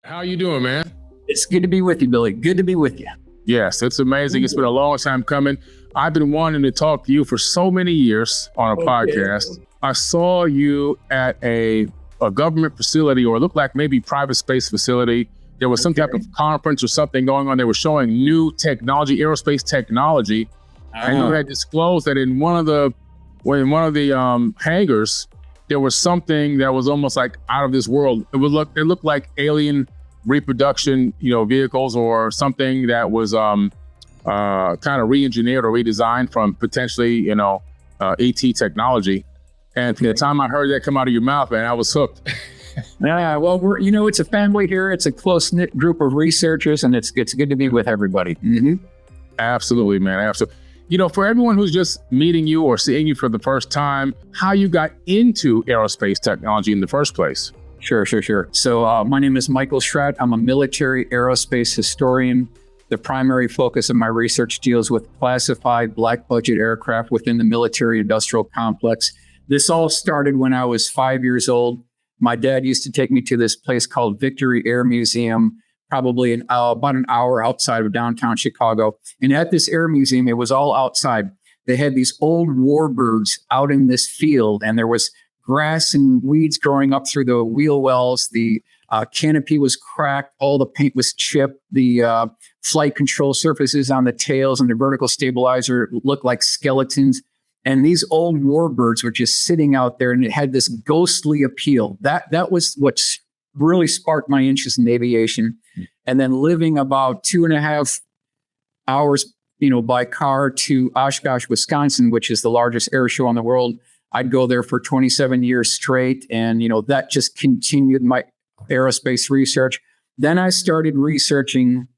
How you doing, man? It's good to be with you, Billy. Good to be with you. Yes, it's amazing. It's been a long time coming. I've been wanting to talk to you for so many years on a podcast. I saw you at a government facility, or it looked like maybe private space facility. There was some type of conference or something going on. They were showing new technology, aerospace technology. And you had disclosed that in one of the hangars, there was something that was almost like out of this world. It looked like alien reproduction, vehicles or something that was kind of re-engineered or redesigned from potentially, ET technology. And from the time I heard that come out of your mouth, man, I was hooked. Yeah, well, it's a family here. It's a close-knit group of researchers, and it's good to be with everybody. Mm-hmm. Absolutely, man. Absolutely. For everyone who's just meeting you or seeing you for the first time, how you got into aerospace technology in the first place? Sure. So my name is Michael Schratt. I'm a military aerospace historian. The primary focus of my research deals with classified black budget aircraft within the military industrial complex. This all started when I was 5 years old. My dad used to take me to this place called Victory Air Museum, probably about an hour outside of downtown Chicago. And at this air museum, it was all outside. They had these old warbirds out in this field, and there was grass and weeds growing up through the wheel wells. The canopy was cracked. All the paint was chipped. The flight control surfaces on the tails and the vertical stabilizer looked like skeletons. And these old warbirds were just sitting out there, and it had this ghostly appeal. That was what really sparked my interest in aviation. And then living about 2.5 hours, by car to Oshkosh, Wisconsin, which is the largest air show in the world. I'd go there for 27 years straight. And, that just continued my aerospace research. Then I started researching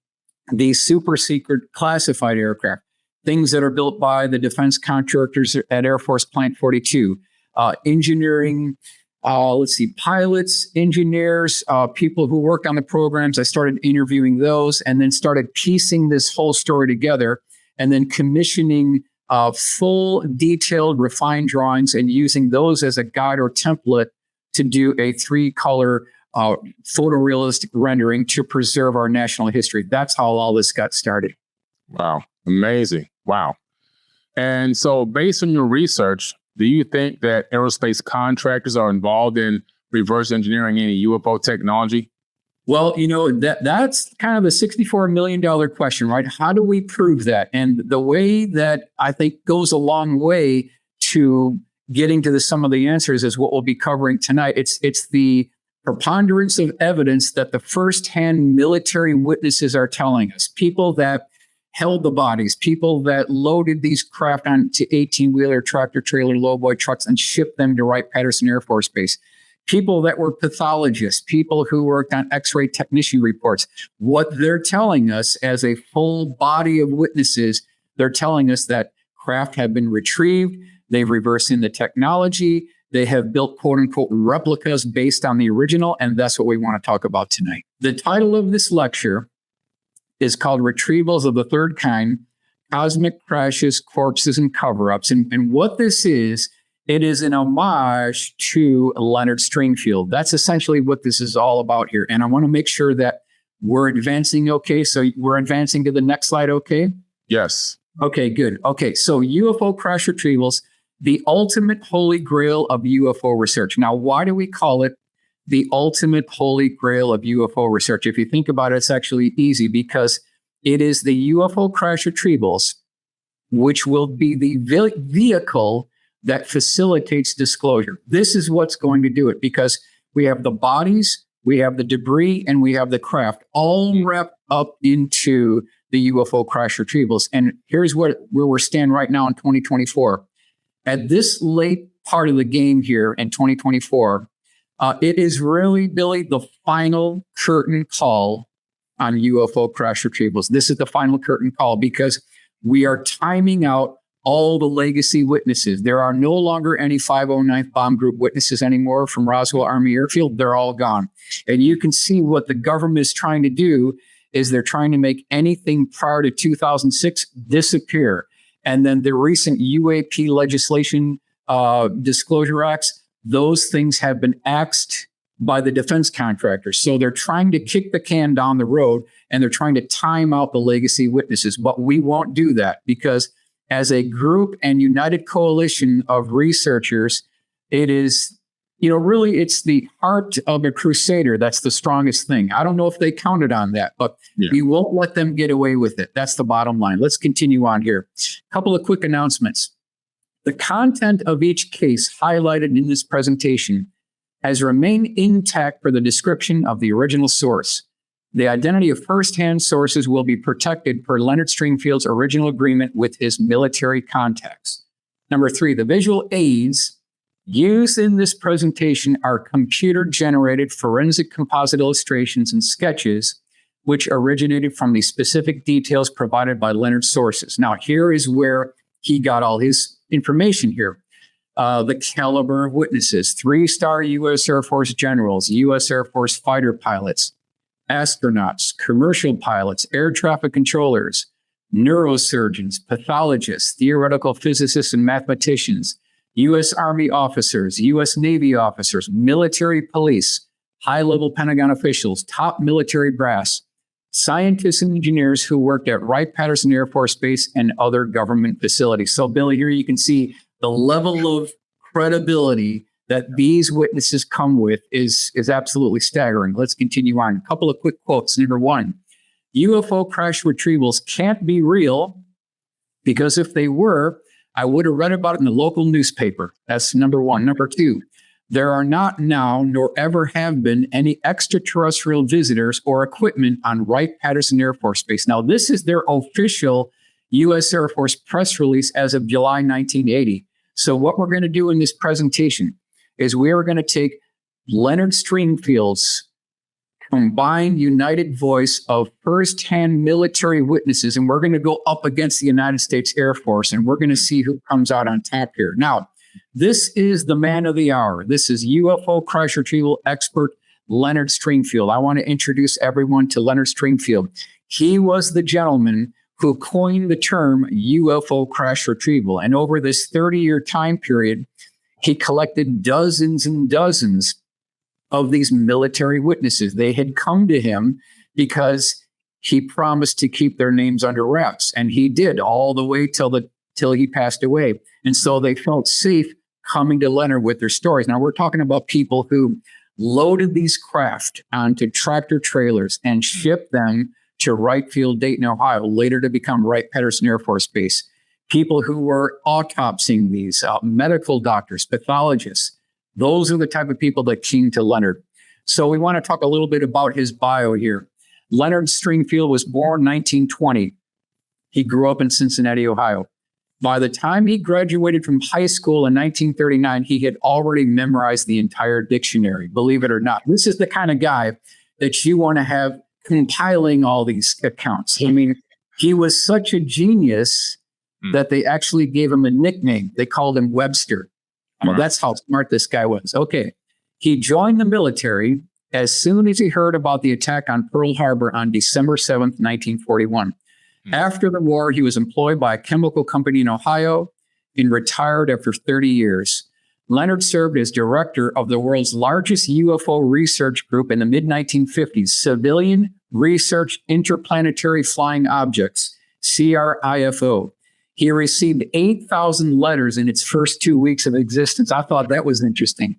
these super secret classified aircraft, things that are built by the defense contractors at Air Force Plant 42, engineering, pilots, engineers, people who work on the programs. I started interviewing those and then started piecing this whole story together and then commissioning full, detailed, refined drawings and using those as a guide or template to do a 3-color photorealistic rendering to preserve our national history. That's how all this got started. Wow. Amazing. Wow. And so based on your research, do you think that aerospace contractors are involved in reverse engineering any UFO technology? Well, that's kind of the $64 million question, right? How do we prove that? And the way that I think goes a long way to getting to some of the answers is what we'll be covering tonight. It's the preponderance of evidence that the firsthand military witnesses are telling us. People that held the bodies, people that loaded these craft onto 18-wheeler, tractor-trailer, lowboy trucks and shipped them to Wright-Patterson Air Force Base. People that were pathologists, people who worked on X-ray technician reports. What they're telling us as a full body of witnesses, they're telling us that craft have been retrieved, they've reversed in the technology, they have built quote-unquote replicas based on the original, and that's what we want to talk about tonight. The title of this lecture is called Retrievals of the Third Kind, Cosmic Crashes, Corpses, and Cover-Ups. And what this is, it is an homage to Leonard Stringfield. That's essentially what this is all about here. And I want to make sure that we're advancing okay. So we're advancing to the next slide, okay? Yes. Okay, good. Okay, so UFO crash retrievals, the ultimate holy grail of UFO research. Now, why do we call it the ultimate holy grail of UFO research? If you think about it, it's actually easy because it is the UFO crash retrievals, which will be the vehicle that facilitates disclosure. This is what's going to do it because we have the bodies, we have the debris, and we have the craft all wrapped up into the UFO crash retrievals. And here's where we're standing right now in 2024. At this late part of the game here in 2024, it is really, Billy, the final curtain call on UFO crash retrievals. This is the final curtain call because we are timing out all the legacy witnesses. There are no longer any 509th Bomb Group witnesses anymore from Roswell Army Airfield. They're all gone. And you can see what the government is trying to do is they're trying to make anything prior to 2006 disappear. And then the recent UAP legislation, disclosure acts, those things have been axed by the defense contractors. So they're trying to kick the can down the road, and they're trying to time out the legacy witnesses. But we won't do that, because as a group and united coalition of researchers, it is, really it's the heart of a crusader that's the strongest thing. I don't know if they counted on that, but we won't let them get away with it. That's the bottom line. Let's continue on here. A couple of quick announcements. The content of each case highlighted in this presentation has remained intact for the description of the original source. The identity of first-hand sources will be protected per Leonard Stringfield's original agreement with his military contacts. Number 3, the visual aids used in this presentation are computer-generated forensic composite illustrations and sketches, which originated from the specific details provided by Leonard's sources. Now, here is where he got all his information here. The caliber of witnesses: 3-star U.S. Air Force generals, U.S. Air Force fighter pilots, astronauts, commercial pilots, air traffic controllers, neurosurgeons, pathologists, theoretical physicists and mathematicians, U.S. Army officers, U.S. Navy officers, military police, high-level Pentagon officials, top military brass, scientists and engineers who worked at Wright-Patterson Air Force Base and other government facilities. So, Billy, here you can see the level of credibility that these witnesses come with is absolutely staggering. Let's continue on. A couple of quick quotes. Number 1, UFO crash retrievals can't be real, because if they were, I would have read about it in the local newspaper. That's number 1. Number 2, there are not now, nor ever have been, any extraterrestrial visitors or equipment on Wright-Patterson Air Force Base. Now, this is their official U.S. Air Force press release as of July 1980. So what we're going to do in this presentation is we are going to take Leonard Stringfield's combined united voice of firsthand military witnesses, and we're going to go up against the United States Air Force, and we're going to see who comes out on top here. Now, this is the man of the hour. This is UFO crash retrieval expert Leonard Stringfield. I want to introduce everyone to Leonard Stringfield. He was the gentleman who coined the term UFO crash retrieval. And over this 30-year time period, he collected dozens and dozens of these military witnesses. They had come to him because he promised to keep their names under wraps. And he did, all the way till he passed away. And so they felt safe coming to Leonard with their stories. Now, we're talking about people who loaded these craft onto tractor trailers and shipped them to Wright Field, Dayton, Ohio, later to become Wright-Patterson Air Force Base. People who were autopsying these, medical doctors, pathologists. Those are the type of people that came to Leonard. So we want to talk a little bit about his bio here. Leonard Stringfield was born 1920. He grew up in Cincinnati, Ohio. By the time he graduated from high school in 1939, he had already memorized the entire dictionary, believe it or not. This is the kind of guy that you want to have compiling all these accounts. I mean, he was such a genius that they actually gave him a nickname. They called him Webster. Well, that's how smart this guy was. Okay. He joined the military as soon as he heard about the attack on Pearl Harbor on December 7th, 1941. After the war, he was employed by a chemical company in Ohio and retired after 30 years. Leonard served as director of the world's largest UFO research group in the mid-1950s, Civilian Research Interplanetary Flying Objects, CRIFO. He received 8,000 letters in its first 2 weeks of existence. I thought that was interesting.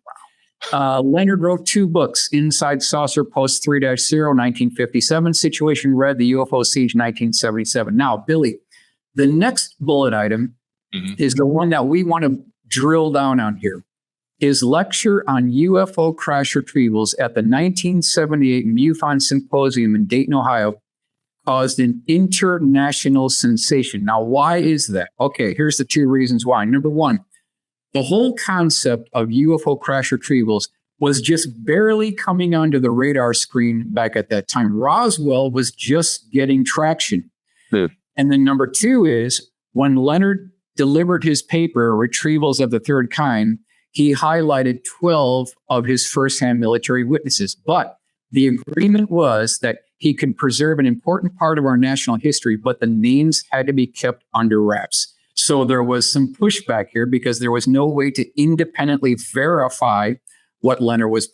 Leonard wrote 2 books, Inside Saucer Post 3-0, 1957, Situation Red, The UFO Siege, 1977. Now, Billy, the next bullet item is the one that we want to drill down on here. His lecture on UFO crash retrievals at the 1978 MUFON Symposium in Dayton, Ohio, caused an international sensation. Now, why is that? Okay, here's the 2 reasons why. Number 1, the whole concept of UFO crash retrievals was just barely coming onto the radar screen back at that time. Roswell was just getting traction. And then number 2 is when Leonard delivered his paper, Retrievals of the Third Kind, he highlighted 12 of his firsthand military witnesses. But the agreement was that he could preserve an important part of our national history, but the names had to be kept under wraps. So there was some pushback here because there was no way to independently verify what Leonard was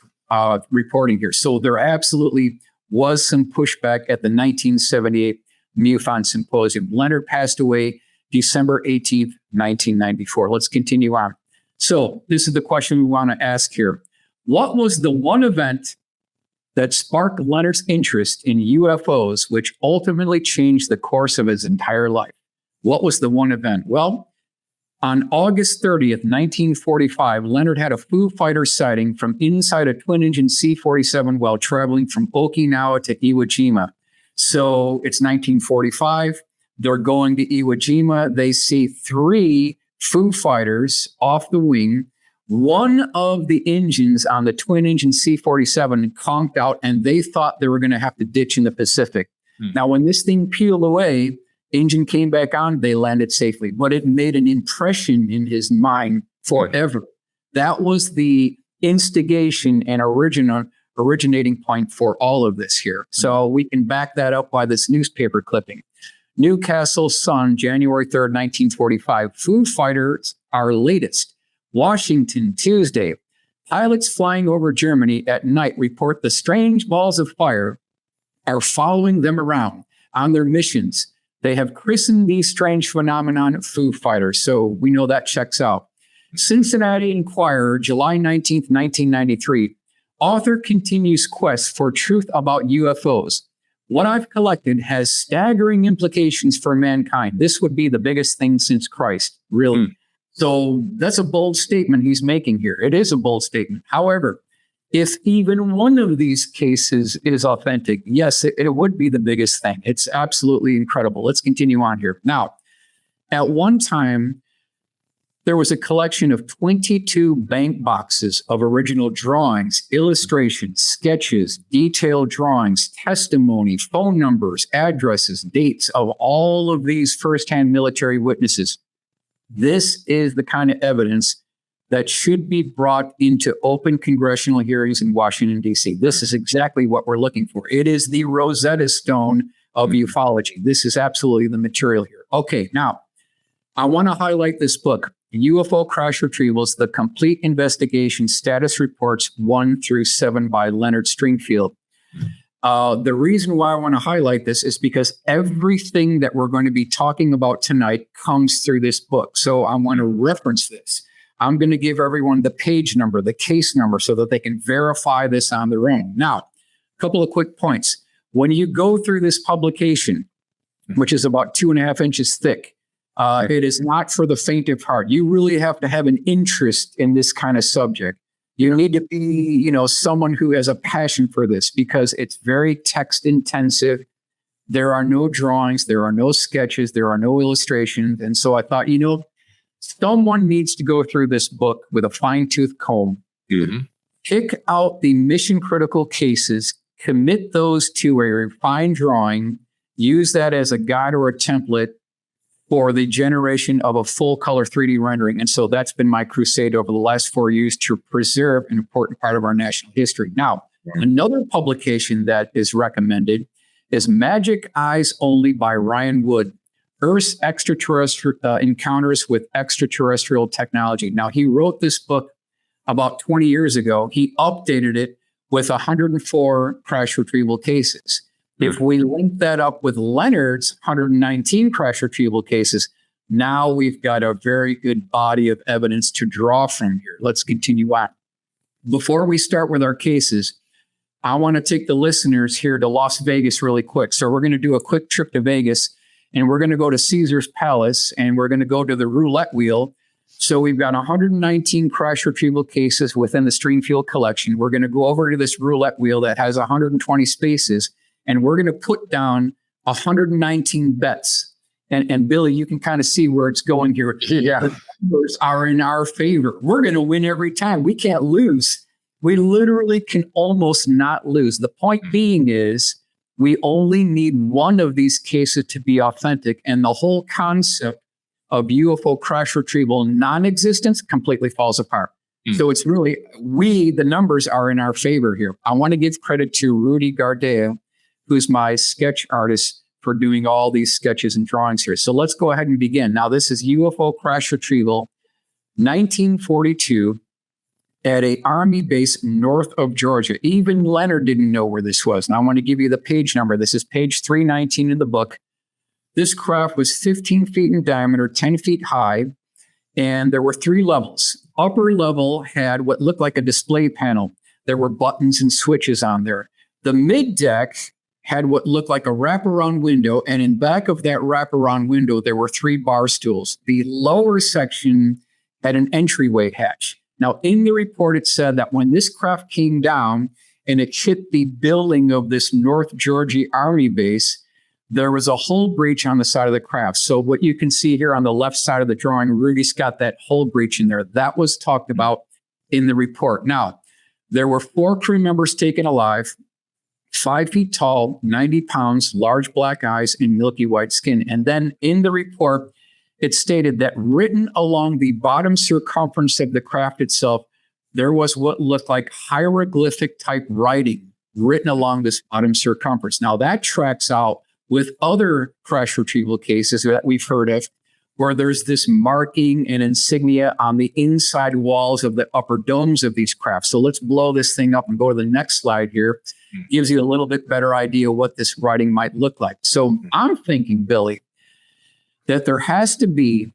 reporting here. So there absolutely was some pushback at the 1978 MUFON Symposium. Leonard passed away December 18th, 1994. Let's continue on. So this is the question we want to ask here. What was the one event that sparked Leonard's interest in UFOs, which ultimately changed the course of his entire life? What was the one event? Well, on August 30th, 1945, Leonard had a Foo Fighter sighting from inside a twin-engine C-47 while traveling from Okinawa to Iwo Jima. So it's 1945. They're going to Iwo Jima. They see 3 Foo Fighters off the wing. One of the engines on the twin-engine C-47 conked out, and they thought they were going to have to ditch in the Pacific. Now, when this thing peeled away, engine came back on, they landed safely. But it made an impression in his mind forever. That was the instigation and originating point for all of this here. So we can back that up by this newspaper clipping. Newcastle Sun, January 3rd, 1945. Foo Fighters are latest. Washington, Tuesday. Pilots flying over Germany at night report the strange balls of fire are following them around on their missions. They have christened these strange phenomenon Foo Fighters, so we know that checks out. Cincinnati Enquirer, July 19th, 1993. Author continues quest for truth about UFOs. What I've collected has staggering implications for mankind. This would be the biggest thing since Christ, really. So that's a bold statement he's making here. It is a bold statement. However, if even one of these cases is authentic, yes, it would be the biggest thing. It's absolutely incredible. Let's continue on here. Now, at one time, there was a collection of 22 bank boxes of original drawings, illustrations, sketches, detailed drawings, testimony, phone numbers, addresses, dates of all of these firsthand military witnesses. This is the kind of evidence that should be brought into open congressional hearings in Washington, D.C. This is exactly what we're looking for. It is the Rosetta Stone of ufology. This is absolutely the material here. Okay, now, I want to highlight this book, UFO Crash Retrievals, The Complete Investigation Status Reports 1 through 7 by Leonard Stringfield. The reason why I want to highlight this is because everything that we're going to be talking about tonight comes through this book. So I want to reference this. I'm going to give everyone the page number, the case number, so that they can verify this on their own. Now, a couple of quick points. When you go through this publication, which is about 2.5 inches thick, it is not for the faint of heart. You really have to have an interest in this kind of subject. You need to be, someone who has a passion for this because it's very text intensive. There are no drawings, there are no sketches, there are no illustrations. And so I thought, someone needs to go through this book with a fine-tooth comb, pick out the mission critical cases, commit those to a refined drawing, use that as a guide or a template for the generation of a full color 3D rendering. And so that's been my crusade over the last 4 years to preserve an important part of our national history. Now, another publication that is recommended is Magic Eyes Only by Ryan Wood, Earth's Extraterrestrial Encounters with Extraterrestrial Technology. Now, he wrote this book about 20 years ago. He updated it with 104 crash retrieval cases. If we link that up with Leonard's 119 crash retrieval cases, now we've got a very good body of evidence to draw from here. Let's continue on. Before we start with our cases, I want to take the listeners here to Las Vegas really quick. So we're going to do a quick trip to Vegas, and we're going to go to Caesar's Palace, and we're going to go to the roulette wheel. So we've got 119 crash retrieval cases within the Stringfield collection. We're going to go over to this roulette wheel that has 120 spaces, and we're going to put down 119 bets. And Billy, you can kind of see where it's going here. Yeah. The numbers are in our favor. We're going to win every time. We can't lose. We literally can almost not lose. The point being is we only need one of these cases to be authentic. And the whole concept of UFO crash retrieval non-existence completely falls apart. So it's really, the numbers are in our favor here. I want to give credit to Rudy Gardea, who's my sketch artist, for doing all these sketches and drawings here. So let's go ahead and begin. Now, this is UFO crash retrieval, 1942. at a Army base north of Georgia. Even Leonard didn't know where this was. And I want to give you the page number. This is page 319 in the book. This craft was 15 feet in diameter, 10 feet high, and there were 3 levels. Upper level had what looked like a display panel. There were buttons and switches on there. The mid deck had what looked like a wraparound window, and in back of that wraparound window, there were 3 bar stools. The lower section had an entryway hatch. Now, in the report, it said that when this craft came down and it hit the building of this North Georgia Army base, there was a hull breach on the side of the craft. So what you can see here on the left side of the drawing, Rudy's got that hull breach in there. That was talked about in the report. Now, there were 4 crew members taken alive, 5 feet tall, 90 pounds, large black eyes, and milky white skin. And then in the report, it stated that written along the bottom circumference of the craft itself, there was what looked like hieroglyphic type writing written along this bottom circumference. Now that tracks out with other crash retrieval cases that we've heard of, where there's this marking and insignia on the inside walls of the upper domes of these crafts. So let's blow this thing up and go to the next slide here. Gives you a little bit better idea what this writing might look like. So I'm thinking, Billy, that there has to be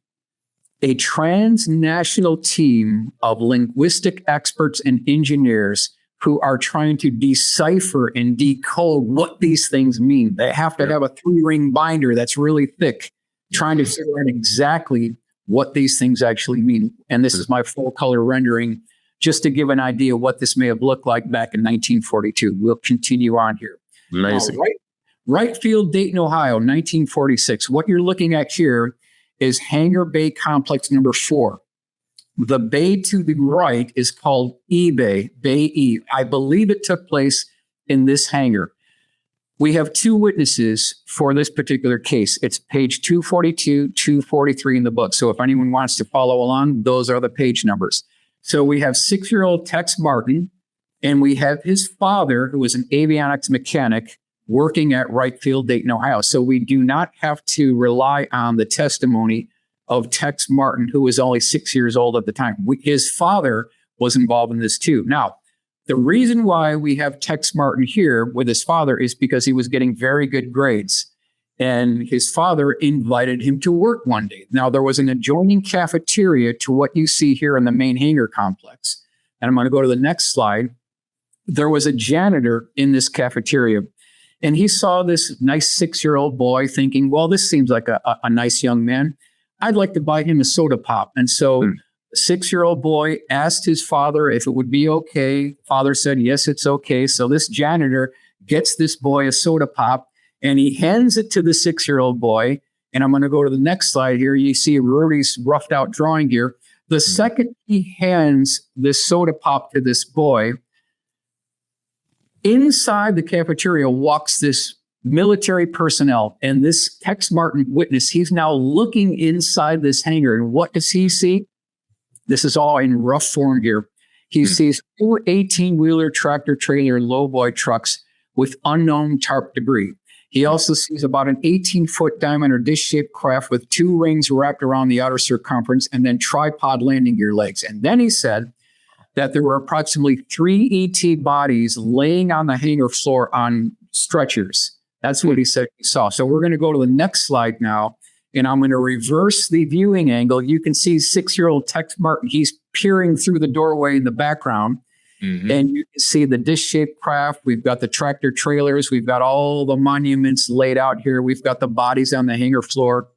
a transnational team of linguistic experts and engineers who are trying to decipher and decode what these things mean. They have to have a 3-ring binder that's really thick, trying to figure out exactly what these things actually mean. And this is my full color rendering, just to give an idea what this may have looked like back in 1942. We'll continue on here. Amazing. Wright Field, Dayton, Ohio, 1946. What you're looking at here is Hangar Bay Complex number 4. The bay to the right is called E-Bay, Bay E. I believe it took place in this hangar. We have 2 witnesses for this particular case. It's page 242, 243 in the book. So if anyone wants to follow along, those are the page numbers. So we have 6-year-old Tex Martin, and we have his father, who was an avionics mechanic, working at Wright Field, Dayton, Ohio. So we do not have to rely on the testimony of Tex Martin, who was only 6 years old at the time. His father was involved in this too. Now, the reason why we have Tex Martin here with his father is because he was getting very good grades. And his father invited him to work one day. Now, there was an adjoining cafeteria to what you see here in the main hangar complex. And I'm going to go to the next slide. There was a janitor in this cafeteria. And he saw this nice 6-year-old boy thinking, well, this seems like a nice young man. I'd like to buy him a soda pop. And so the 6-year-old boy asked his father if it would be okay. Father said, yes, it's okay. So this janitor gets this boy a soda pop and he hands it to the 6-year-old boy. And I'm going to go to the next slide here. You see Rudy's roughed out drawing here. The second he hands this soda pop to this boy, inside the cafeteria walks this military personnel, and this Tex Martin witness, he's now looking inside this hangar. And what does he see? This is all in rough form here. He sees 2 18-wheeler tractor trailer lowboy trucks with unknown tarp debris. He also sees about an 18-foot diameter dish-shaped craft with 2 rings wrapped around the outer circumference and then tripod landing gear legs. And then he said that there were approximately 3 ET bodies laying on the hangar floor on stretchers. That's what he said he saw. So we're going to go to the next slide now, and I'm going to reverse the viewing angle. You can see 6-year-old Tex Martin. He's peering through the doorway in the background, and you can see the dish-shaped craft. We've got the tractor trailers. We've got all the monuments laid out here. We've got the bodies on the hangar floor.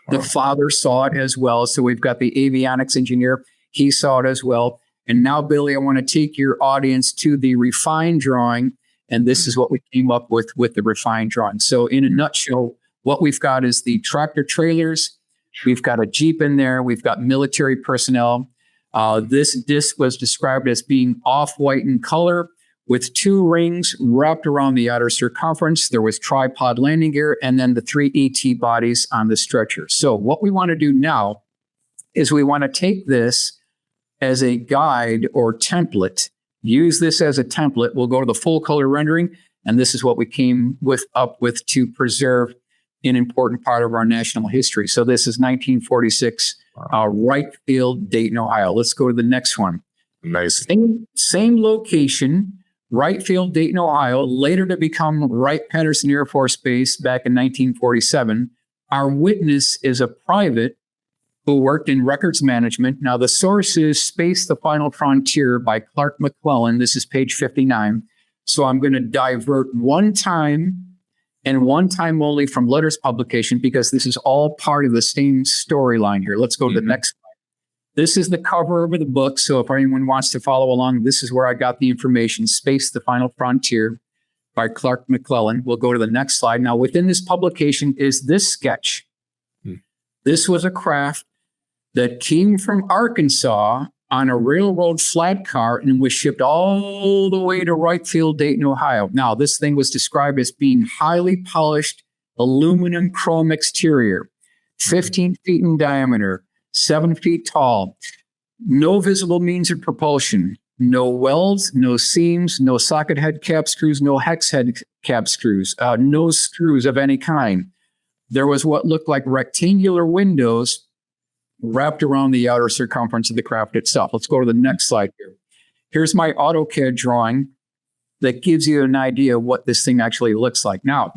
The father saw it as well. So we've got the avionics engineer. He saw it as well. And now, Billy, I want to take your audience to the refined drawing. And this is what we came up with the refined drawing. So in a nutshell, what we've got is the tractor trailers. We've got a Jeep in there. We've got military personnel. This disc was described as being off-white in color with 2 rings wrapped around the outer circumference. There was tripod landing gear and then the 3 ET bodies on the stretcher. So what we want to do now is we want to take this as a guide or template. Use this as a template. We'll go to the full color rendering, and this is what we came up with to preserve an important part of our national history. So this is 1946, Wright Field, Dayton, Ohio. Let's go to the next one. Amazing. Same location, Wright-Field, Dayton, Ohio, later to become Wright-Patterson Air Force Base back in 1947. Our witness is a private who worked in records management. Now, the source is Space, the Final Frontier by Clark McClellan. This is page 59. So I'm going to divert one time and one time only from Letters publication because this is all part of the same storyline here. Let's go to the next slide. This is the cover of the book. So if anyone wants to follow along, this is where I got the information. Space, the Final Frontier by Clark McClellan. We'll go to the next slide. Now, within this publication is this sketch. This was a craft that came from Arkansas on a railroad flat car and was shipped all the way to Wright-Field, Dayton, Ohio. Now, this thing was described as being highly polished aluminum chrome exterior, 15 feet in diameter, 7 feet tall, no visible means of propulsion, no welds, no seams, no socket head cap screws, no hex head cap screws, no screws of any kind. There was what looked like rectangular windows wrapped around the outer circumference of the craft itself. Let's go to the next slide here. Here's my AutoCAD drawing that gives you an idea of what this thing actually looks like. Now,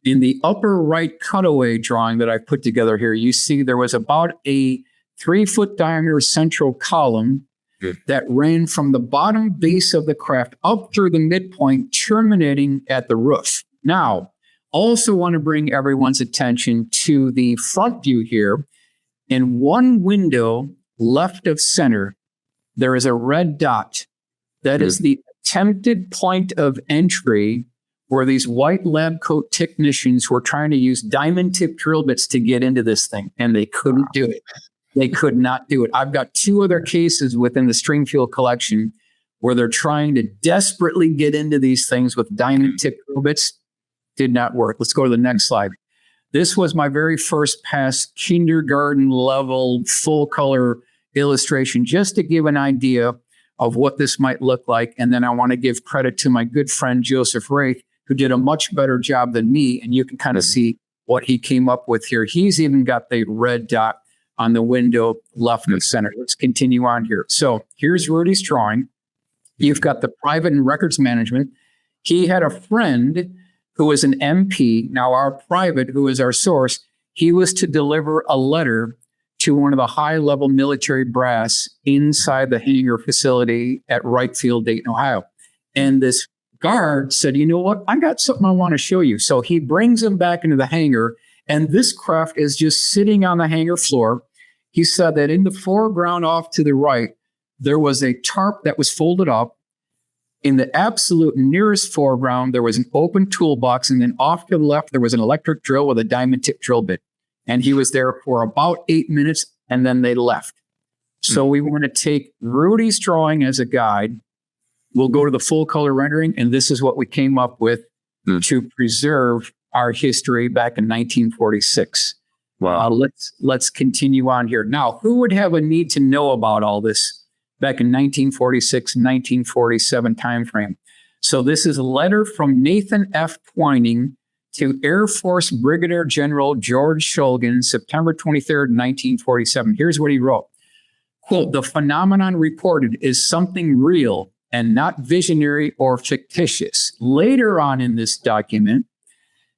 in the upper right cutaway drawing that I put together here, you see there was about a 3-foot diameter central column that ran from the bottom base of the craft up through the midpoint, terminating at the roof. Now, also want to bring everyone's attention to the front view here. In one window left of center, there is a red dot. That is the attempted point of entry where these white lab coat technicians were trying to use diamond tip drill bits to get into this thing, and they couldn't do it. They could not do it. I've got 2 other cases within the Stringfield collection where they're trying to desperately get into these things with diamond tip drill bits. Did not work. Let's go to the next slide. This was my very first pass kindergarten level full color illustration, just to give an idea of what this might look like. And then I want to give credit to my good friend, Joseph Wraith, who did a much better job than me. And you can kind of see what he came up with here. He's even got the red dot on the window left of center. Let's continue on here. So here's Rudy's drawing. You've got the private and records management. He had a friend who was an MP. Now, our private, who is our source, he was to deliver a letter to one of the high-level military brass inside the hangar facility at Wright-Field, Dayton, Ohio. And this guard said, you know what? I got something I want to show you. So he brings him back into the hangar, and this craft is just sitting on the hangar floor. He said that in the foreground off to the right, there was a tarp that was folded up. In the absolute nearest foreground, there was an open toolbox, and then off to the left, there was an electric drill with a diamond tip drill bit. And he was there for about 8 minutes, and then they left. So we want to take Rudy's drawing as a guide. We'll go to the full color rendering, and this is what we came up with to preserve our history back in 1946. Wow. Let's continue on here. Now, who would have a need to know about all this back in 1946, 1947 timeframe? So this is a letter from Nathan F. Twining to Air Force Brigadier General George Shulgin, September 23rd, 1947. Here's what he wrote. Quote, the phenomenon reported is something real and not visionary or fictitious. Later on in this document,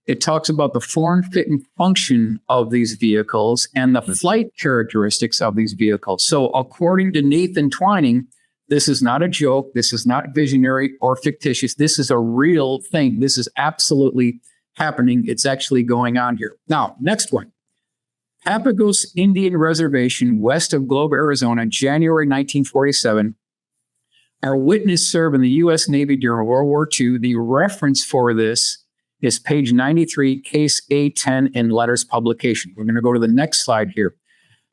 it talks about the form, fit, and function of these vehicles and the flight characteristics of these vehicles. So according to Nathan Twining, this is not a joke. This is not visionary or fictitious. This is a real thing. This is absolutely happening. It's actually going on here. Now, next one. Papagos Indian Reservation, west of Globe, Arizona, January 1947. Our witness served in the U.S. Navy during World War II. The reference for this is page 93, case A10 in Letters publication. We're going to go to the next slide here.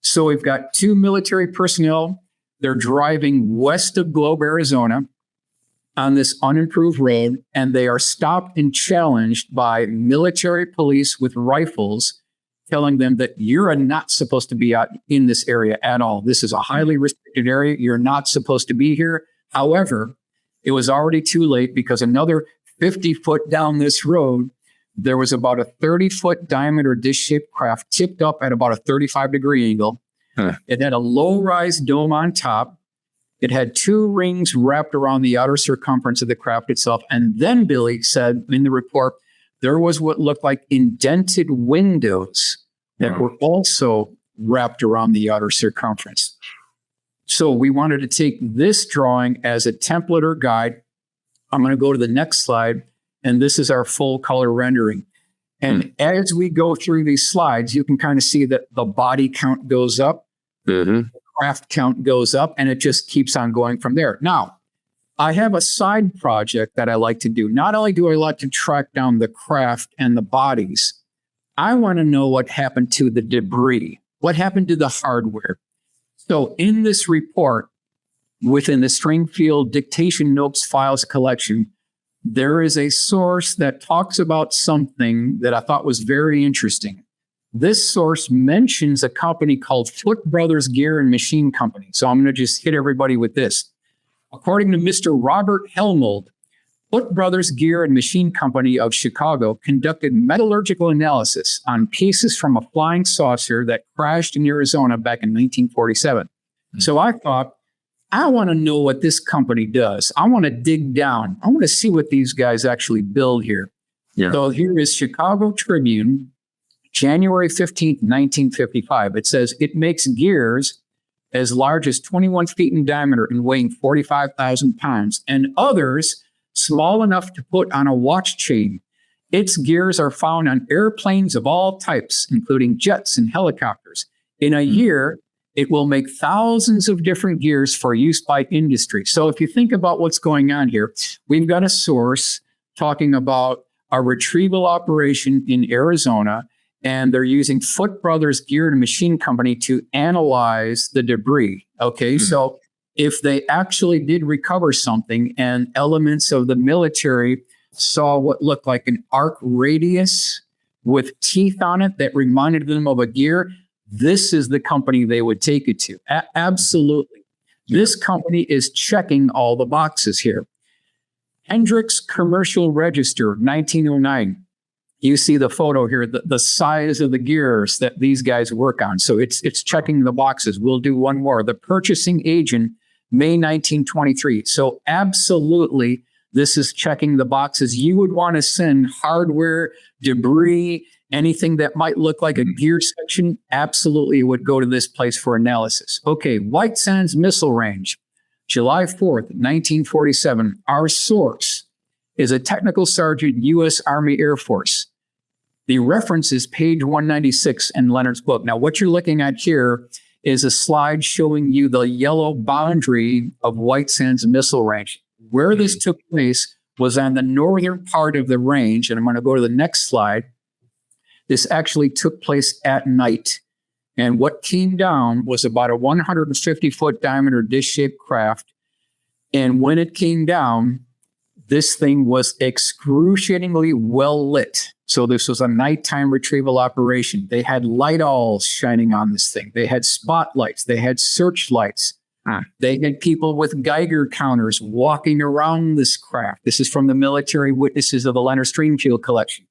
So we've got 2 military personnel. They're driving west of Globe, Arizona on this unimproved road, and they are stopped and challenged by military police with rifles telling them that you're not supposed to be out in this area at all. This is a highly restricted area. You're not supposed to be here. However, it was already too late because another 50 foot down this road, there was about a 30-foot diameter dish-shaped craft tipped up at about a 35-degree angle. It had a low-rise dome on top. It had 2 rings wrapped around the outer circumference of the craft itself. And then Billy said in the report, there was what looked like indented windows that were also wrapped around the outer circumference. So we wanted to take this drawing as a template or guide. I'm going to go to the next slide, and this is our full color rendering. And as we go through these slides, you can kind of see that the body count goes up, the craft count goes up, and it just keeps on going from there. Now, I have a side project that I like to do. Not only do I like to track down the craft and the bodies, I want to know what happened to the debris, what happened to the hardware. So in this report, within the Stringfield Dictation Notes Files collection, there is a source that talks about something that I thought was very interesting. This source mentions a company called Foot Brothers Gear and Machine Company. So I'm going to just hit everybody with this. According to Mr. Robert Helmold, Foot Brothers Gear and Machine Company of Chicago conducted metallurgical analysis on pieces from a flying saucer that crashed in Arizona back in 1947. So I thought, I want to know what this company does. I want to dig down. I want to see what these guys actually build here. Yeah. So here is Chicago Tribune, January 15th, 1955. It says, it makes gears as large as 21 feet in diameter and weighing 45,000 pounds, and others small enough to put on a watch chain. Its gears are found on airplanes of all types, including jets and helicopters. In a year, it will make thousands of different gears for use by industry. So if you think about what's going on here, we've got a source talking about a retrieval operation in Arizona, and they're using Foot Brothers Gear and Machine Company to analyze the debris. Okay, so if they actually did recover something and elements of the military saw what looked like an arc radius with teeth on it that reminded them of a gear, this is the company they would take it to. Absolutely. This company is checking all the boxes here. Hendricks Commercial Register, 1909. You see the photo here, the size of the gears that these guys work on. So it's checking the boxes. We'll do one more. The Purchasing Agent, May 1923. So absolutely, this is checking the boxes. You would want to send hardware, debris, anything that might look like a gear section. Absolutely, it would go to this place for analysis. Okay, White Sands Missile Range, July 4th, 1947. Our source is a technical sergeant, U.S. Army Air Force. The reference is page 196 in Leonard's book. Now, what you're looking at here is a slide showing you the yellow boundary of White Sands Missile Range. Where this took place was on the northern part of the range, and I'm going to go to the next slide. This actually took place at night. And what came down was about a 150-foot diameter dish-shaped craft. And when it came down, this thing was excruciatingly well lit. So this was a nighttime retrieval operation. They had light owls shining on this thing. They had spotlights. They had searchlights. They had people with Geiger counters walking around this craft. This is from the military witnesses of the Leonard Stringfield collection.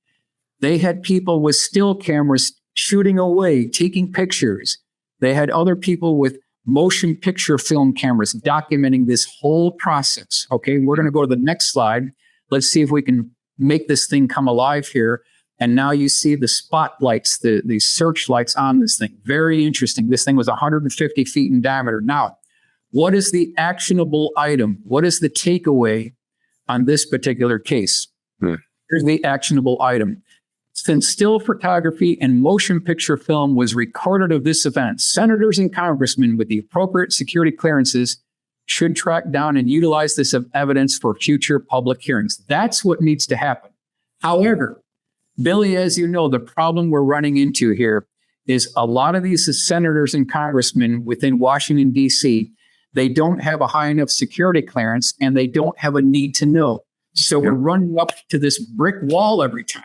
They had people with still cameras shooting away, taking pictures. They had other people with motion picture film cameras documenting this whole process. Okay, we're going to go to the next slide. Let's see if we can make this thing come alive here. And now you see the spotlights, the searchlights on this thing. Very interesting. This thing was 150 feet in diameter. Now, what is the actionable item? What is the takeaway on this particular case? Here's the actionable item. Since still photography and motion picture film was recorded of this event, senators and congressmen with the appropriate security clearances should track down and utilize this evidence for future public hearings. That's what needs to happen. However, Billy, as you know, the problem we're running into here is a lot of these senators and congressmen within Washington, D.C., they don't have a high enough security clearance and they don't have a need to know. So we're running up to this brick wall every time.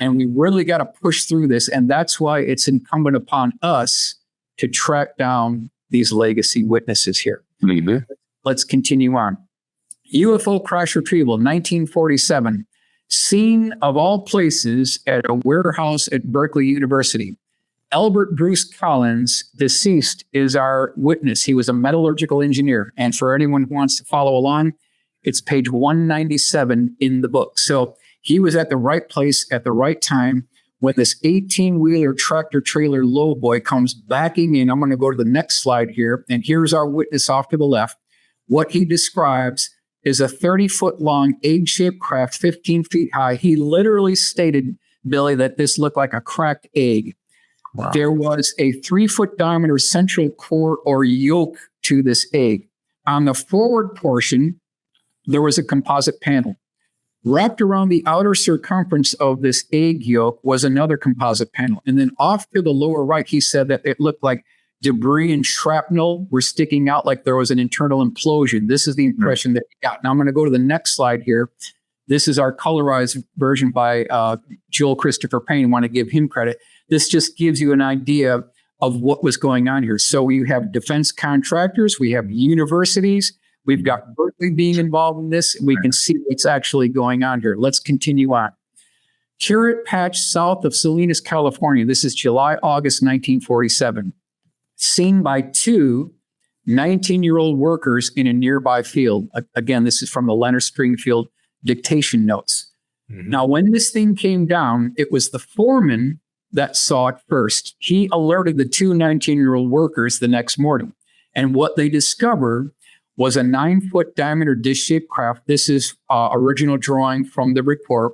And we really got to push through this. And that's why it's incumbent upon us to track down these legacy witnesses here. Let's continue on. UFO crash retrieval, 1947. Scene of all places at a warehouse at Berkeley University. Albert Bruce Collins, deceased, is our witness. He was a metallurgical engineer. And for anyone who wants to follow along, it's page 197 in the book. So he was at the right place at the right time when this 18-wheeler tractor trailer lowboy comes backing in. I'm going to go to the next slide here. And here's our witness off to the left. What he describes is a 30-foot long egg-shaped craft, 15 feet high. He literally stated, Billy, that this looked like a cracked egg. Wow. There was a 3-foot diameter central core or yoke to this egg. On the forward portion, there was a composite panel. Wrapped around the outer circumference of this egg yolk was another composite panel. And then off to the lower right, he said that it looked like debris and shrapnel were sticking out like there was an internal implosion. This is the impression that he got. Now I'm going to go to the next slide here. This is our colorized version by Joel Christopher Payne. I want to give him credit. This just gives you an idea of what was going on here. So we have defense contractors, we have universities, we've got Berkeley being involved in this. We can see what's actually going on here. Let's continue on. Curate Patch south of Salinas, California. This is July, August 1947. Seen by two 19-year-old workers in a nearby field. Again, this is from the Leonard Stringfield dictation notes. Mm-hmm. Now, when this thing came down, it was the foreman that saw it first. He alerted the two 19-year-old workers the next morning. And what they discovered was a 9-foot diameter dish-shaped craft. This is original drawing from the report.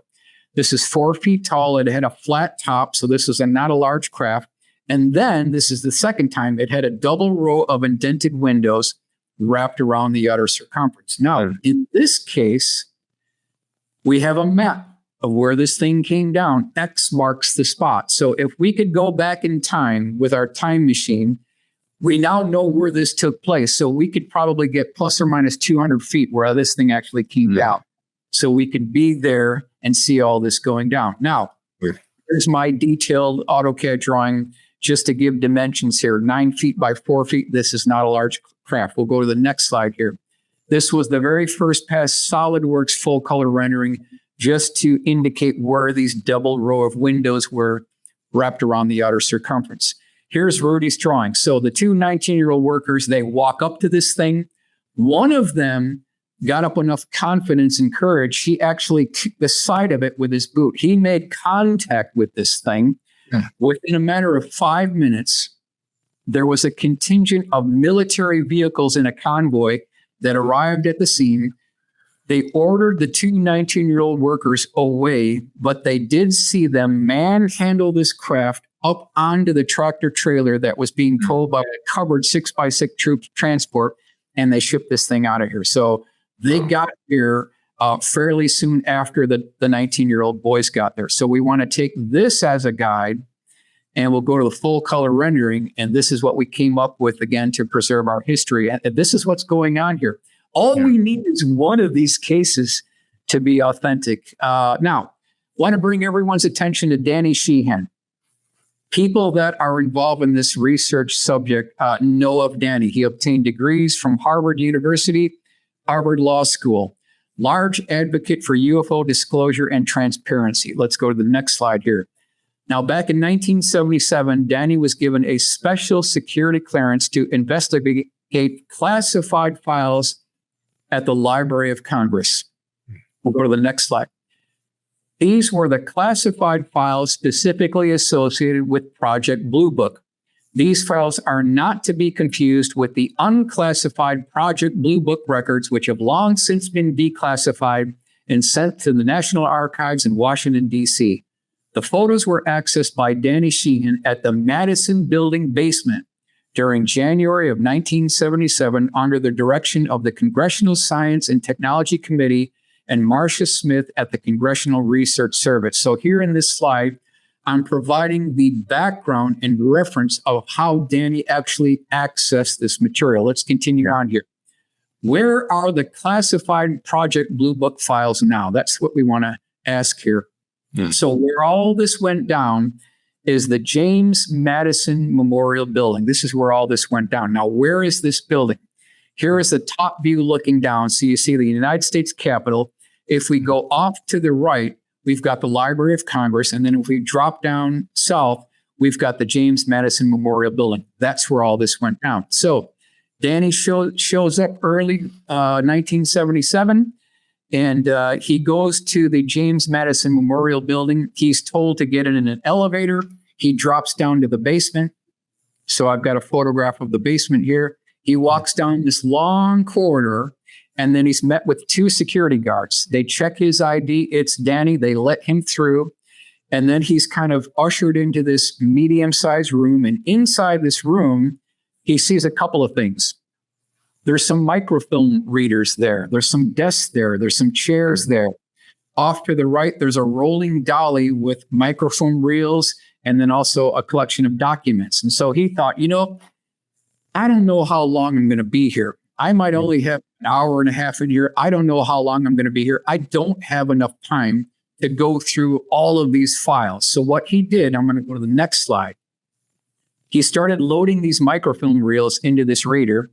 This is 4 feet tall. It had a flat top, so this is not a large craft. And then, this is the second time, it had a double row of indented windows wrapped around the outer circumference. Now, in this case, we have a map of where this thing came down. X marks the spot. So if we could go back in time with our time machine, we now know where this took place. So we could probably get plus or minus 200 feet where this thing actually came down. So we could be there and see all this going down. Now, here's my detailed AutoCAD drawing just to give dimensions here. 9 feet by 4 feet. This is not a large craft. We'll go to the next slide here. This was the very first pass SolidWorks full color rendering, just to indicate where these double row of windows were wrapped around the outer circumference. Here's Rudy's drawing. So the two 19-year-old workers, they walk up to this thing. One of them got up enough confidence and courage. He actually kicked the side of it with his boot. He made contact with this thing. Within a matter of 5 minutes, there was a contingent of military vehicles in a convoy that arrived at the scene. They ordered the two 19-year-old workers away, but they did see them manhandle this craft up onto the tractor trailer that was being towed by a covered 6x6 troop transport, and they shipped this thing out of here. So they got here fairly soon after the 19-year-old boys got there. So we want to take this as a guide, and we'll go to the full color rendering. And this is what we came up with, again, to preserve our history. And this is what's going on here. All we need is one of these cases to be authentic. Now, want to bring everyone's attention to Danny Sheehan. People that are involved in this research subject know of Danny. He obtained degrees from Harvard University, Harvard Law School. Large advocate for UFO disclosure and transparency. Let's go to the next slide here. Now, back in 1977, Danny was given a special security clearance to investigate classified files at the Library of Congress. We'll go to the next slide. These were the classified files specifically associated with Project Blue Book. These files are not to be confused with the unclassified Project Blue Book records, which have long since been declassified and sent to the National Archives in Washington, D.C. The photos were accessed by Danny Sheehan at the Madison Building basement during January of 1977 under the direction of the Congressional Science and Technology Committee and Marcia Smith at the Congressional Research Service. So here in this slide, I'm providing the background and reference of how Danny actually accessed this material. Let's continue on here. Where are the classified Project Blue Book files now? That's what we want to ask here. So where all this went down is the James Madison Memorial Building. This is where all this went down. Now, where is this building? Here is the top view looking down. So you see the United States Capitol. If we go off to the right, we've got the Library of Congress. And then if we drop down south, we've got the James Madison Memorial Building. That's where all this went down. So Danny shows up early 1977, and he goes to the James Madison Memorial Building. He's told to get in an elevator. He drops down to the basement. So I've got a photograph of the basement here. He walks down this long corridor, and then he's met with 2 security guards. They check his ID. It's Danny. They let him through. And then he's kind of ushered into this medium-sized room. And inside this room, he sees a couple of things. There's some microfilm readers there. There's some desks there. There's some chairs there. Off to the right, there's a rolling dolly with microfilm reels and then also a collection of documents. And so he thought, I don't know how long I'm going to be here. I might only have an hour and a half in here. I don't know how long I'm going to be here. I don't have enough time to go through all of these files. So what he did, I'm going to go to the next slide. He started loading these microfilm reels into this reader.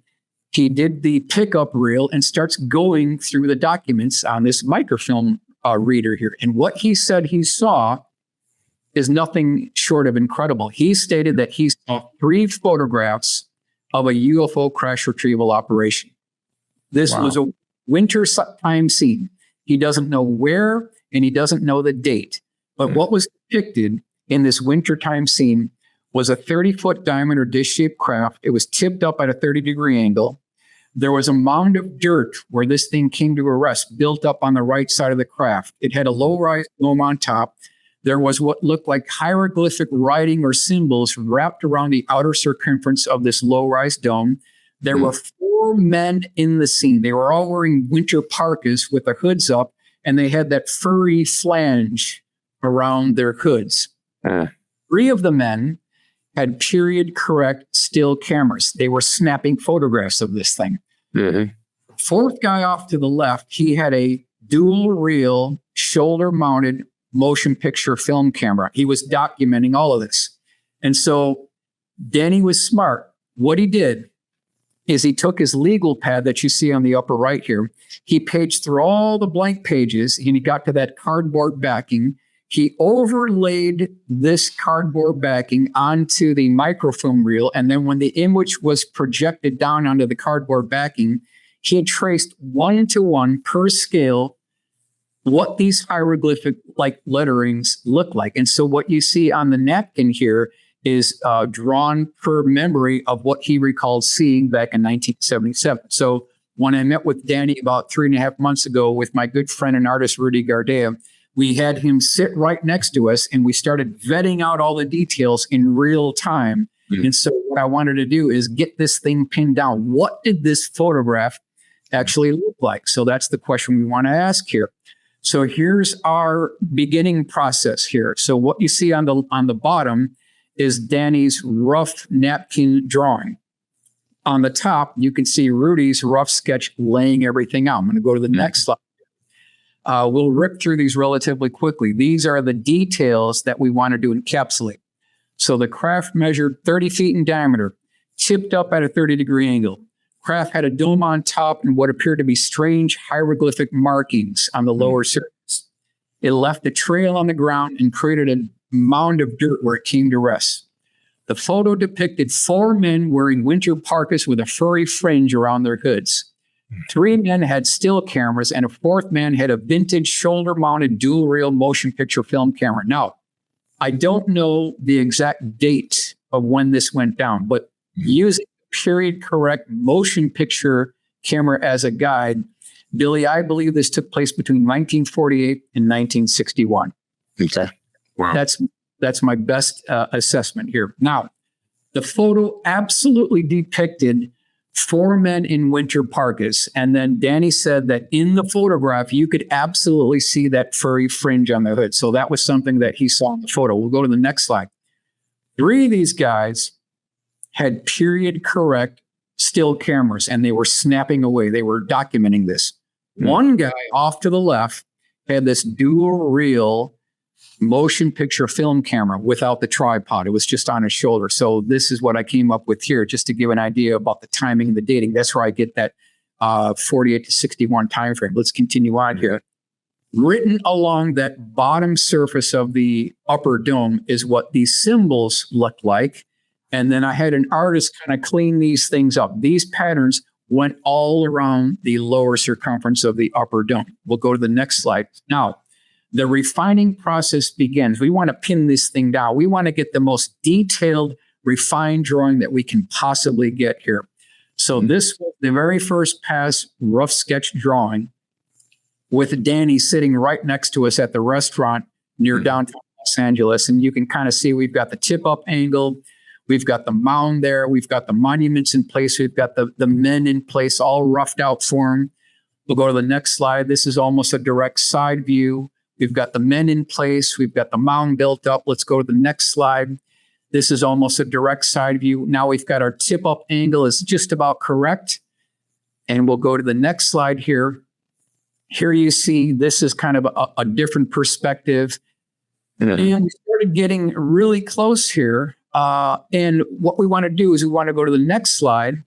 He did the pickup reel and starts going through the documents on this microfilm reader here. And what he said he saw is nothing short of incredible. He stated that he saw 3 photographs of a UFO crash retrieval operation. This was a winter time scene. He doesn't know where and he doesn't know the date. But what was depicted in this wintertime scene was a 30-foot diameter dish-shaped craft. It was tipped up at a 30-degree angle. There was a mound of dirt where this thing came to a rest, built up on the right side of the craft. It had a low-rise dome on top. There was what looked like hieroglyphic writing or symbols wrapped around the outer circumference of this low-rise dome. There were 4 men in the scene. They were all wearing winter parkas with their hoods up, and they had that furry flange around their hoods. 3 of the men had period-correct still cameras. They were snapping photographs of this thing. 4th guy off to the left, he had a dual-reel, shoulder-mounted motion picture film camera. He was documenting all of this. And so Danny was smart. What he did is he took his legal pad that you see on the upper right here. He paged through all the blank pages and he got to that cardboard backing. He overlaid this cardboard backing onto the microfilm reel. And then when the image was projected down onto the cardboard backing, he had traced 1-to-1 per scale what these hieroglyphic-like letterings look like. And so what you see on the napkin here is drawn per memory of what he recalled seeing back in 1977. So when I met with Danny about 3.5 months ago with my good friend and artist, Rudy Gardea, we had him sit right next to us and we started vetting out all the details in real time. And so what I wanted to do is get this thing pinned down. What did this photograph actually look like? So that's the question we want to ask here. So here's our beginning process here. So what you see on the bottom is Danny's rough napkin drawing. On the top, you can see Rudy's rough sketch laying everything out. I'm going to go to the next slide. We'll rip through these relatively quickly. These are the details that we wanted to encapsulate. So the craft measured 30 feet in diameter, tipped up at a 30-degree angle. Craft had a dome on top and what appeared to be strange hieroglyphic markings on the lower surface. It left a trail on the ground and created a mound of dirt where it came to rest. The photo depicted 4 men wearing winter parkas with a furry fringe around their hoods. 3 men had still cameras, and a 4th man had a vintage shoulder-mounted dual-reel motion picture film camera. Now, I don't know the exact date of when this went down, but using period-correct motion picture camera as a guide, Billy, I believe this took place between 1948 and 1961. Okay. Wow. That's my best assessment here. Now, the photo absolutely depicted 4 men in winter parkas. And then Danny said that in the photograph, you could absolutely see that furry fringe on the hood. So that was something that he saw in the photo. We'll go to the next slide. 3 of these guys had period correct still cameras and they were snapping away. They were documenting this. One guy off to the left had this dual reel motion picture film camera without the tripod. It was just on his shoulder. So this is what I came up with here, just to give an idea about the timing and the dating. That's where I get that 48 to 61 time frame. Let's continue on here. Written along that bottom surface of the upper dome is what these symbols look like. And then I had an artist kind of clean these things up. These patterns went all around the lower circumference of the upper dome. We'll go to the next slide. Now, the refining process begins. We want to pin this thing down. We want to get the most detailed, refined drawing that we can possibly get here. So this was the very first pass rough sketch drawing with Danny sitting right next to us at the restaurant near downtown Los Angeles. And you can kind of see we've got the tip-up angle. We've got the mound there. We've got the monuments in place. We've got the men in place, all roughed out for them. We'll go to the next slide. This is almost a direct side view. We've got the men in place. We've got the mound built up. Let's go to the next slide. This is almost a direct side view. Now we've got our tip-up angle is just about correct. And we'll go to the next slide here. Here you see this is kind of a different perspective. And we started getting really close here. And what we want to do is we want to go to the next slide.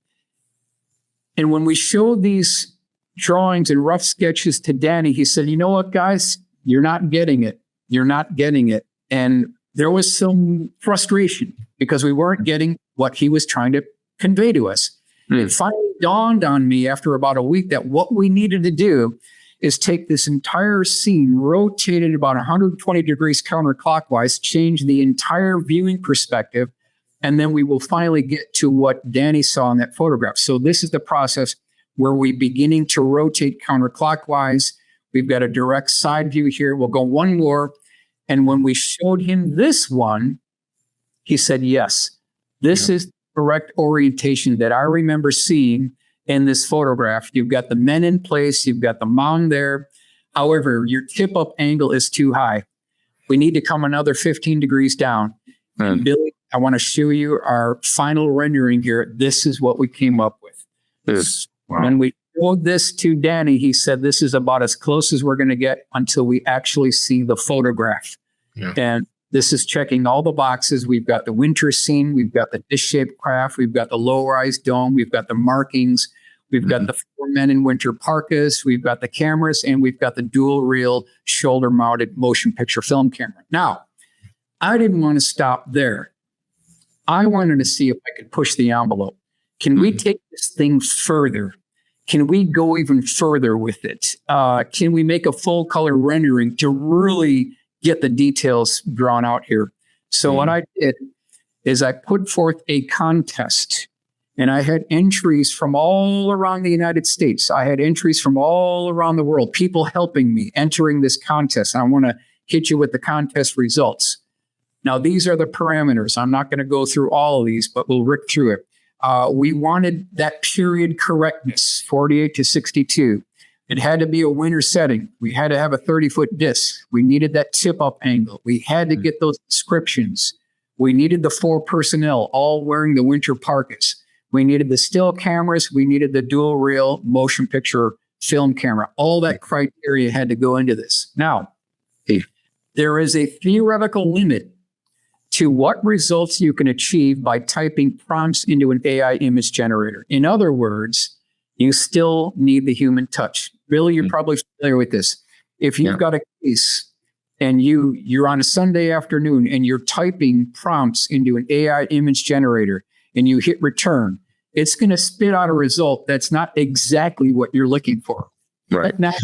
And when we showed these drawings and rough sketches to Danny, he said, you know what, guys, you're not getting it. You're not getting it. And there was some frustration because we weren't getting what he was trying to convey to us. It finally dawned on me after about a week that what we needed to do is take this entire scene, rotate it about 120 degrees counterclockwise, change the entire viewing perspective, and then we will finally get to what Danny saw in that photograph. So this is the process where we're beginning to rotate counterclockwise. We've got a direct side view here. We'll go one more. And when we showed him this one, he said, yes, this is the correct orientation that I remember seeing in this photograph. You've got the men in place. You've got the mound there. However, your tip-up angle is too high. We need to come another 15 degrees down. And Billy, I want to show you our final rendering here. This is what we came up with. When we showed this to Danny, he said, this is about as close as we're going to get until we actually see the photograph. And this is checking all the boxes. We've got the winter scene. We've got the dish-shaped craft. We've got the low-rise dome. We've got the markings. We've got the 4 men in winter parkas. We've got the cameras, and we've got the dual-reel shoulder-mounted motion picture film camera. Now, I didn't want to stop there. I wanted to see if I could push the envelope. Can we take this thing further? Can we go even further with it? Can we make a full-color rendering to really get the details drawn out here? So what I did is I put forth a contest, and I had entries from all around the United States. I had entries from all around the world, people helping me entering this contest. I want to hit you with the contest results. Now, these are the parameters. I'm not going to go through all of these, but we'll rick through it. We wanted that period correctness, 48 to 62. It had to be a winter setting. We had to have a 30-foot disc. We needed that tip-up angle. We had to get those descriptions. We needed the 4 personnel all wearing the winter parkas. We needed the still cameras. We needed the dual-reel motion picture film camera. All that criteria had to go into this. Now, there is a theoretical limit to what results you can achieve by typing prompts into an AI image generator. In other words, you still need the human touch. Billy, you're probably familiar with this. If you've got a case and you're on a Sunday afternoon and you're typing prompts into an AI image generator and you hit return, it's going to spit out a result that's not exactly what you're looking for. Right. That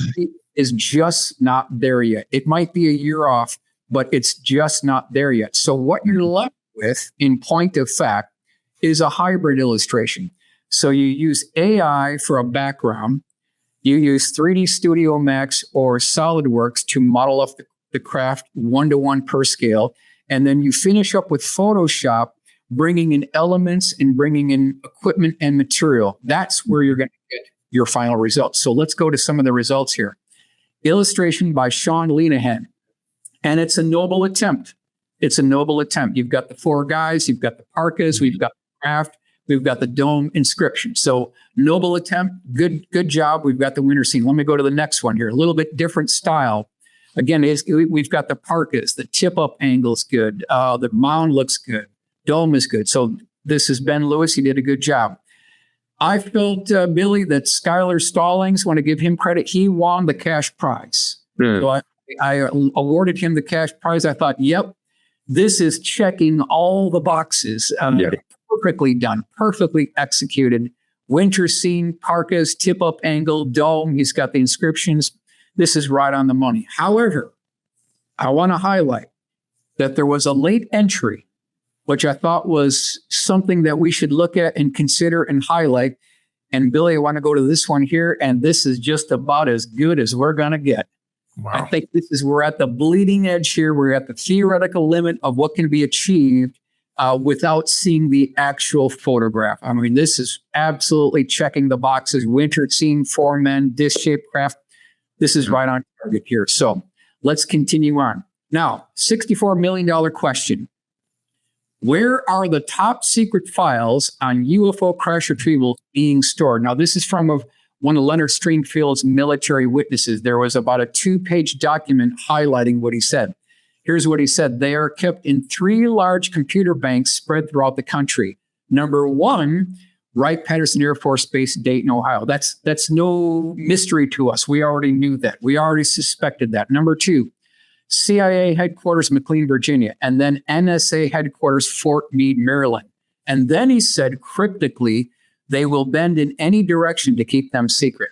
is just not there yet. It might be a year off, but it's just not there yet. So what you're left with, in point of fact, is a hybrid illustration. So you use AI for a background. You use 3D Studio Max or SolidWorks to model up the craft 1-to-1 per scale. And then you finish up with Photoshop, bringing in elements and bringing in equipment and material. That's where you're going to get your final results. So let's go to some of the results here. Illustration by Sean Lenahan. And it's a noble attempt. It's a noble attempt. You've got the 4 guys, you've got the parkas, we've got the craft, we've got the dome inscription. So noble attempt, good job. We've got the winter scene. Let me go to the next one here. A little bit different style. Again, we've got the parkas, the tip-up angle's good, the mound looks good, dome is good. So this is Ben Lewis. He did a good job. I felt, Billy, that Skylar Stallings, want to give him credit. He won the cash prize. So I awarded him the cash prize. I thought, yep, this is checking all the boxes. Perfectly done, perfectly executed. Winter scene, parkas, tip-up angle, dome. He's got the inscriptions. This is right on the money. However, I want to highlight that there was a late entry, which I thought was something that we should look at and consider and highlight. And Billy, I want to go to this one here, and this is just about as good as we're going to get. Wow. I think we're at the bleeding edge here. We're at the theoretical limit of what can be achieved without seeing the actual photograph. I mean, this is absolutely checking the boxes. Winter scene, 4 men, disc-shaped craft. This is right on target here. So let's continue on. Now, $64 million question. Where are the top secret files on UFO crash retrieval being stored? Now, this is from one of Leonard Stringfield's military witnesses. There was about a 2-page document highlighting what he said. Here's what he said. They are kept in 3 large computer banks spread throughout the country. Number 1, Wright-Patterson Air Force Base, Dayton, Ohio. That's no mystery to us. We already knew that. We already suspected that. Number 2, CIA headquarters, McLean, Virginia, and then NSA headquarters, Fort Meade, Maryland. And then he said cryptically, they will bend in any direction to keep them secret.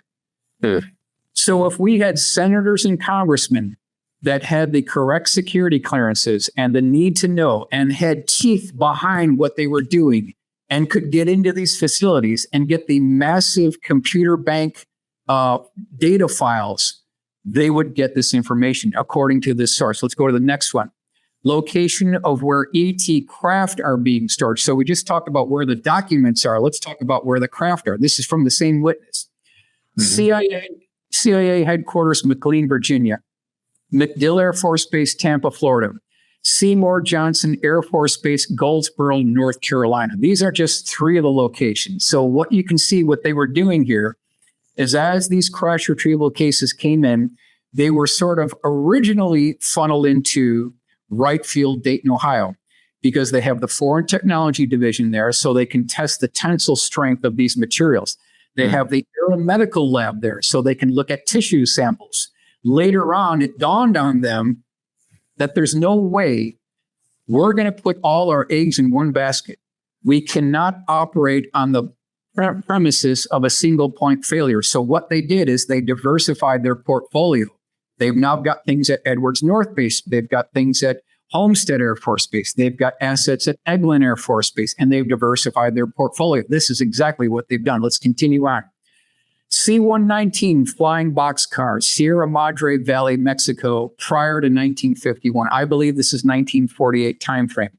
So if we had senators and congressmen that had the correct security clearances and the need to know and had teeth behind what they were doing and could get into these facilities and get the massive computer bank data files, they would get this information according to this source. Let's go to the next one. Location of where ET craft are being stored. So we just talked about where the documents are. Let's talk about where the craft are. This is from the same witness. CIA headquarters, McLean, Virginia. MacDill Air Force Base, Tampa, Florida. Seymour Johnson Air Force Base, Goldsboro, North Carolina. These are just 3 of the locations. So what you can see, what they were doing here is as these crash retrieval cases came in, they were sort of originally funneled into Wright Field, Dayton, Ohio, because they have the Foreign Technology Division there, so they can test the tensile strength of these materials. They have the aeromedical lab there, so they can look at tissue samples. Later on, it dawned on them that there's no way we're going to put all our eggs in one basket. We cannot operate on the premises of a single point failure. So what they did is they diversified their portfolio. They've now got things at Edwards North Base. They've got things at Homestead Air Force Base. They've got assets at Eglin Air Force Base, and they've diversified their portfolio. This is exactly what they've done. Let's continue on. C-119 flying boxcar, Sierra Madre Valley, Mexico, prior to 1951. I believe this is 1948 timeframe.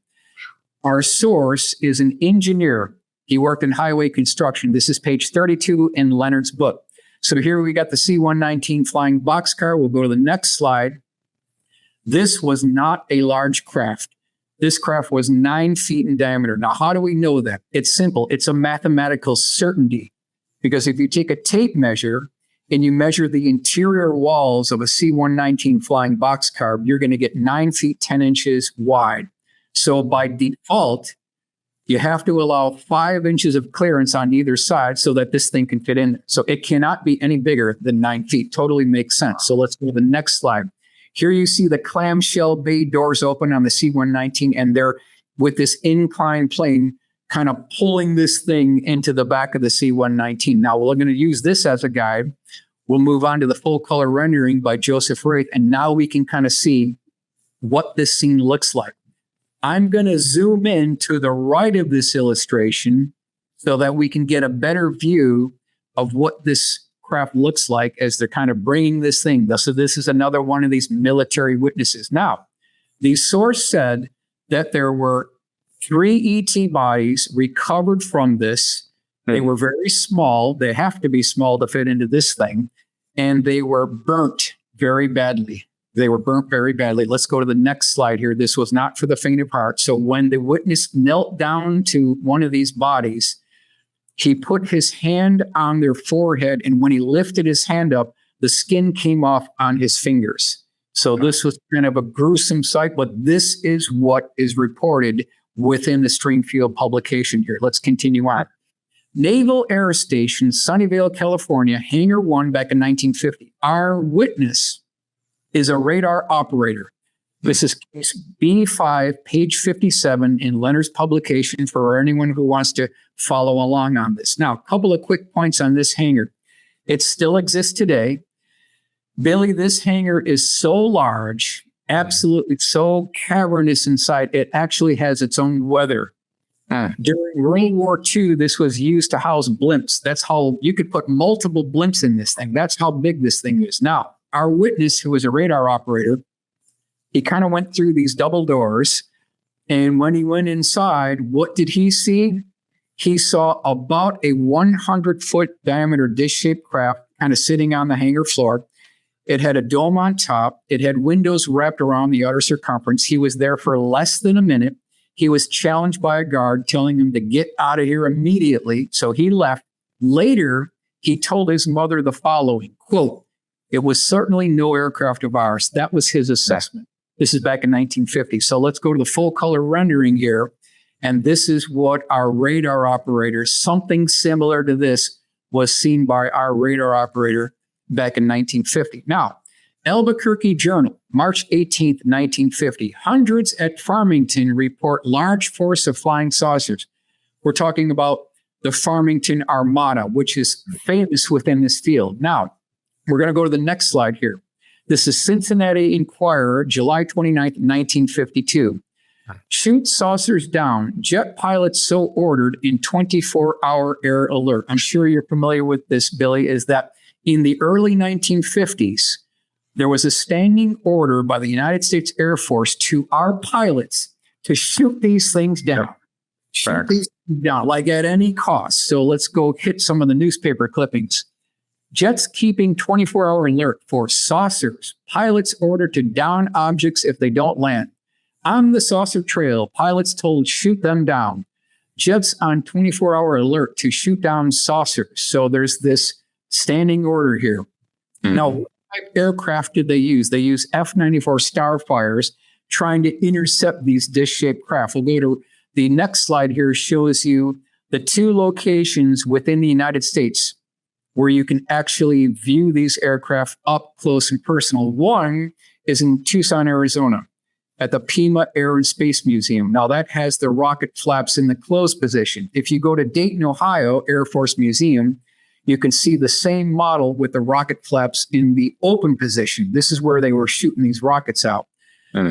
Our source is an engineer. He worked in highway construction. This is page 32 in Leonard's book. So here we got the C-119 flying boxcar. We'll go to the next slide. This was not a large craft. This craft was 9 feet in diameter. Now, how do we know that? It's simple. It's a mathematical certainty. Because if you take a tape measure and you measure the interior walls of a C-119 flying boxcar, you're going to get 9 feet, 10 inches wide. So by default, you have to allow 5 inches of clearance on either side so that this thing can fit in. So it cannot be any bigger than 9 feet. Totally makes sense. So let's go to the next slide. Here you see the clamshell bay doors open on the C-119, and they're with this inclined plane kind of pulling this thing into the back of the C-119. Now, we're going to use this as a guide. We'll move on to the full color rendering by Joseph Wraith, and now we can kind of see what this scene looks like. I'm going to zoom in to the right of this illustration so that we can get a better view of what this craft looks like as they're kind of bringing this thing. So this is another one of these military witnesses. Now, the source said that there were 3 ET bodies recovered from this. They were very small. They have to be small to fit into this thing. And they were burnt very badly. Let's go to the next slide here. This was not for the faint of heart. So when the witness knelt down to one of these bodies, he put his hand on their forehead. And when he lifted his hand up, the skin came off on his fingers. So this was kind of a gruesome sight, but this is what is reported within the Stringfield publication here. Let's continue on. Naval Air Station, Sunnyvale, California, Hangar 1 back in 1950. Our witness is a radar operator. This is case B5, page 57 in Leonard's publication for anyone who wants to follow along on this. Now, a couple of quick points on this hangar. It still exists today. Billy, this hangar is so large, absolutely so cavernous inside, it actually has its own weather. During World War II, this was used to house blimps. That's how you could put multiple blimps in this thing. That's how big this thing is. Now, our witness, who was a radar operator, he kind of went through these double doors. And when he went inside, what did he see? He saw about a 100-foot diameter dish-shaped craft kind of sitting on the hangar floor. It had a dome on top. It had windows wrapped around the outer circumference. He was there for less than a minute. He was challenged by a guard telling him to get out of here immediately. So he left. Later, he told his mother the following, quote, "It was certainly no aircraft of ours." That was his assessment. This is back in 1950. So let's go to the full color rendering here. And this is what our radar operator, something similar to this, was seen by our radar operator back in 1950. Now, Albuquerque Journal, March 18th, 1950. Hundreds at Farmington report large force of flying saucers. We're talking about the Farmington Armada, which is famous within this field. Now, we're going to go to the next slide here. This is Cincinnati Enquirer, July 29th, 1952. Shoot saucers down. Jet pilots so ordered in 24-hour air alert. I'm sure you're familiar with this, Billy, is that in the early 1950s, there was a standing order by the United States Air Force to our pilots to shoot these things down. Shoot these things down, like at any cost. So let's go hit some of the newspaper clippings. Jets keeping 24-hour alert for saucers. Pilots ordered to down objects if they don't land. On the saucer trail, pilots told shoot them down. Jets on 24-hour alert to shoot down saucers. So there's this standing order here. Now, what type of aircraft did they use? They used F-94 Starfires trying to intercept these dish-shaped craft. We'll go to the next slide here, shows you the two locations within the United States where you can actually view these aircraft up close and personal. One is in Tucson, Arizona, at the Pima Air and Space Museum. Now that has the rocket flaps in the closed position. If you go to Dayton, Ohio, Air Force Museum, you can see the same model with the rocket flaps in the open position. This is where they were shooting these rockets out.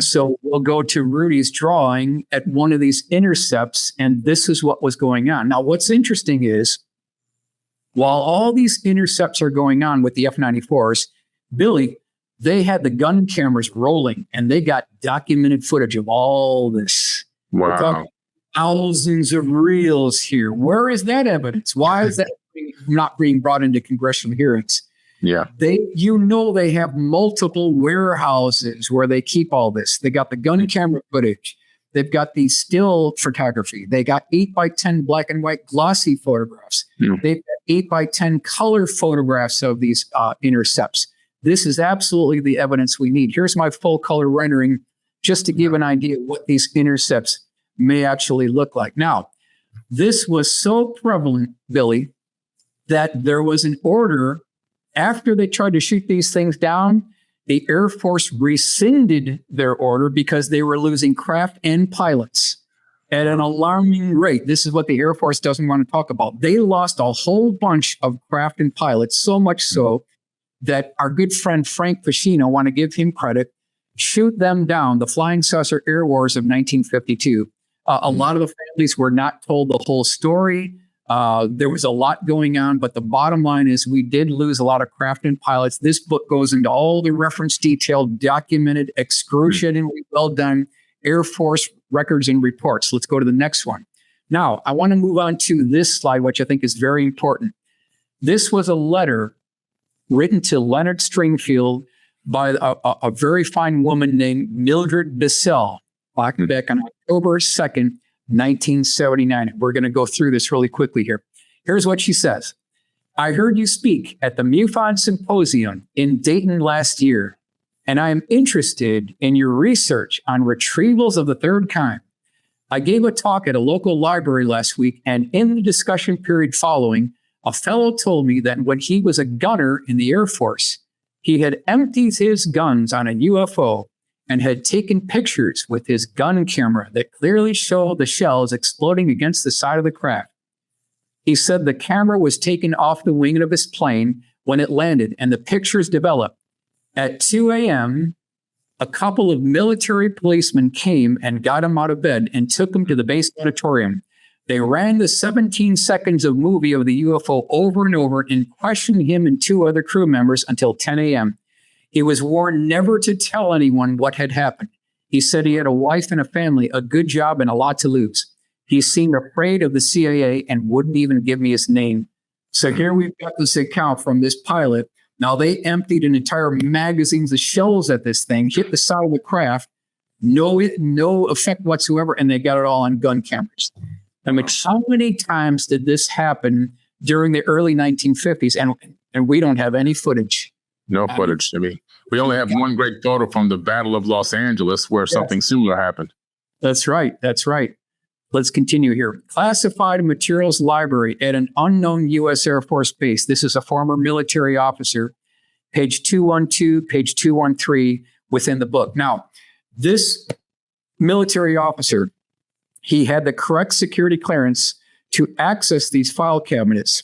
So we'll go to Rudy's drawing at one of these intercepts, and this is what was going on. Now, what's interesting is, while all these intercepts are going on with the F-94s, Billy, they had the gun cameras rolling, and they got documented footage of all this. Wow. We're talking thousands of reels here. Where is that evidence? Why is that not being brought into congressional hearings? Yeah. They have multiple warehouses where they keep all this. They got the gun camera footage. They've got the still photography. They got 8x10 black and white glossy photographs. They've got 8x10 color photographs of these intercepts. This is absolutely the evidence we need. Here's my full color rendering just to give an idea what these intercepts may actually look like. Now, this was so prevalent, Billy, that there was an order after they tried to shoot these things down. The Air Force rescinded their order because they were losing craft and pilots at an alarming rate. This is what the Air Force doesn't want to talk about. They lost a whole bunch of craft and pilots, so much so that our good friend Frank Pacino, want to give him credit, shoot them down, the Flying Saucer Air Wars of 1952. A lot of the families were not told the whole story. There was a lot going on, but the bottom line is we did lose a lot of craft and pilots. This book goes into all the reference detailed, documented, excruciatingly well done Air Force records and reports. Let's go to the next one. Now, I want to move on to this slide, which I think is very important. This was a letter written to Leonard Stringfield by a very fine woman named Mildred Bissell back on October 2nd, 1979. We're going to go through this really quickly here. Here's what she says. I heard you speak at the MUFON Symposium in Dayton last year, and I am interested in your research on retrievals of the third kind. I gave a talk at a local library last week, and in the discussion period following, a fellow told me that when he was a gunner in the Air Force, He had emptied his guns on a UFO and had taken pictures with his gun camera that clearly showed the shells exploding against the side of the craft. He said the camera was taken off the wing of his plane when it landed, and the pictures developed. At 2 a.m., a couple of military policemen came and got him out of bed and took him to the base auditorium. They ran the 17 seconds of movie of the UFO over and over and questioned him and 2 other crew members until 10 a.m. He was warned never to tell anyone what had happened. He said he had a wife and a family, a good job, and a lot to lose. He seemed afraid of the CIA and wouldn't even give me his name. So here we've got this account from this pilot. Now they emptied an entire magazines of shells at this thing, hit the side of the craft, no effect whatsoever, and they got it all on gun cameras. I mean, how many times did this happen during the early 1950s? And we don't have any footage. No footage. I mean, we only have one great photo from the Battle of Los Angeles where something similar happened. That's right. That's right. Let's continue here. Classified materials library at an unknown U.S. Air Force base. This is a former military officer. Page 212, page 213 within the book. Now, this military officer, he had the correct security clearance to access these file cabinets.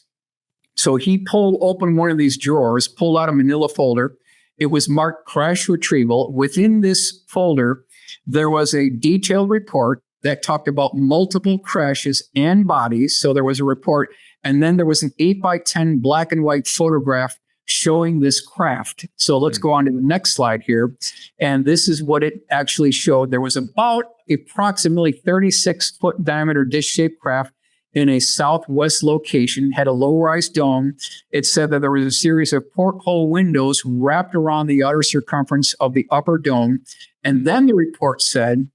So he pulled open one of these drawers, pulled out a manila folder. It was marked crash retrieval. Within this folder, there was a detailed report that talked about multiple crashes and bodies. So there was a report. And then there was an 8x10 black and white photograph showing this craft. So let's go on to the next slide here. And this is what it actually showed. There was about approximately 36-foot diameter dish-shaped craft in a southwest location, had a low-rise dome. It said that there was a series of porthole windows wrapped around the outer circumference of the upper dome. And then the report said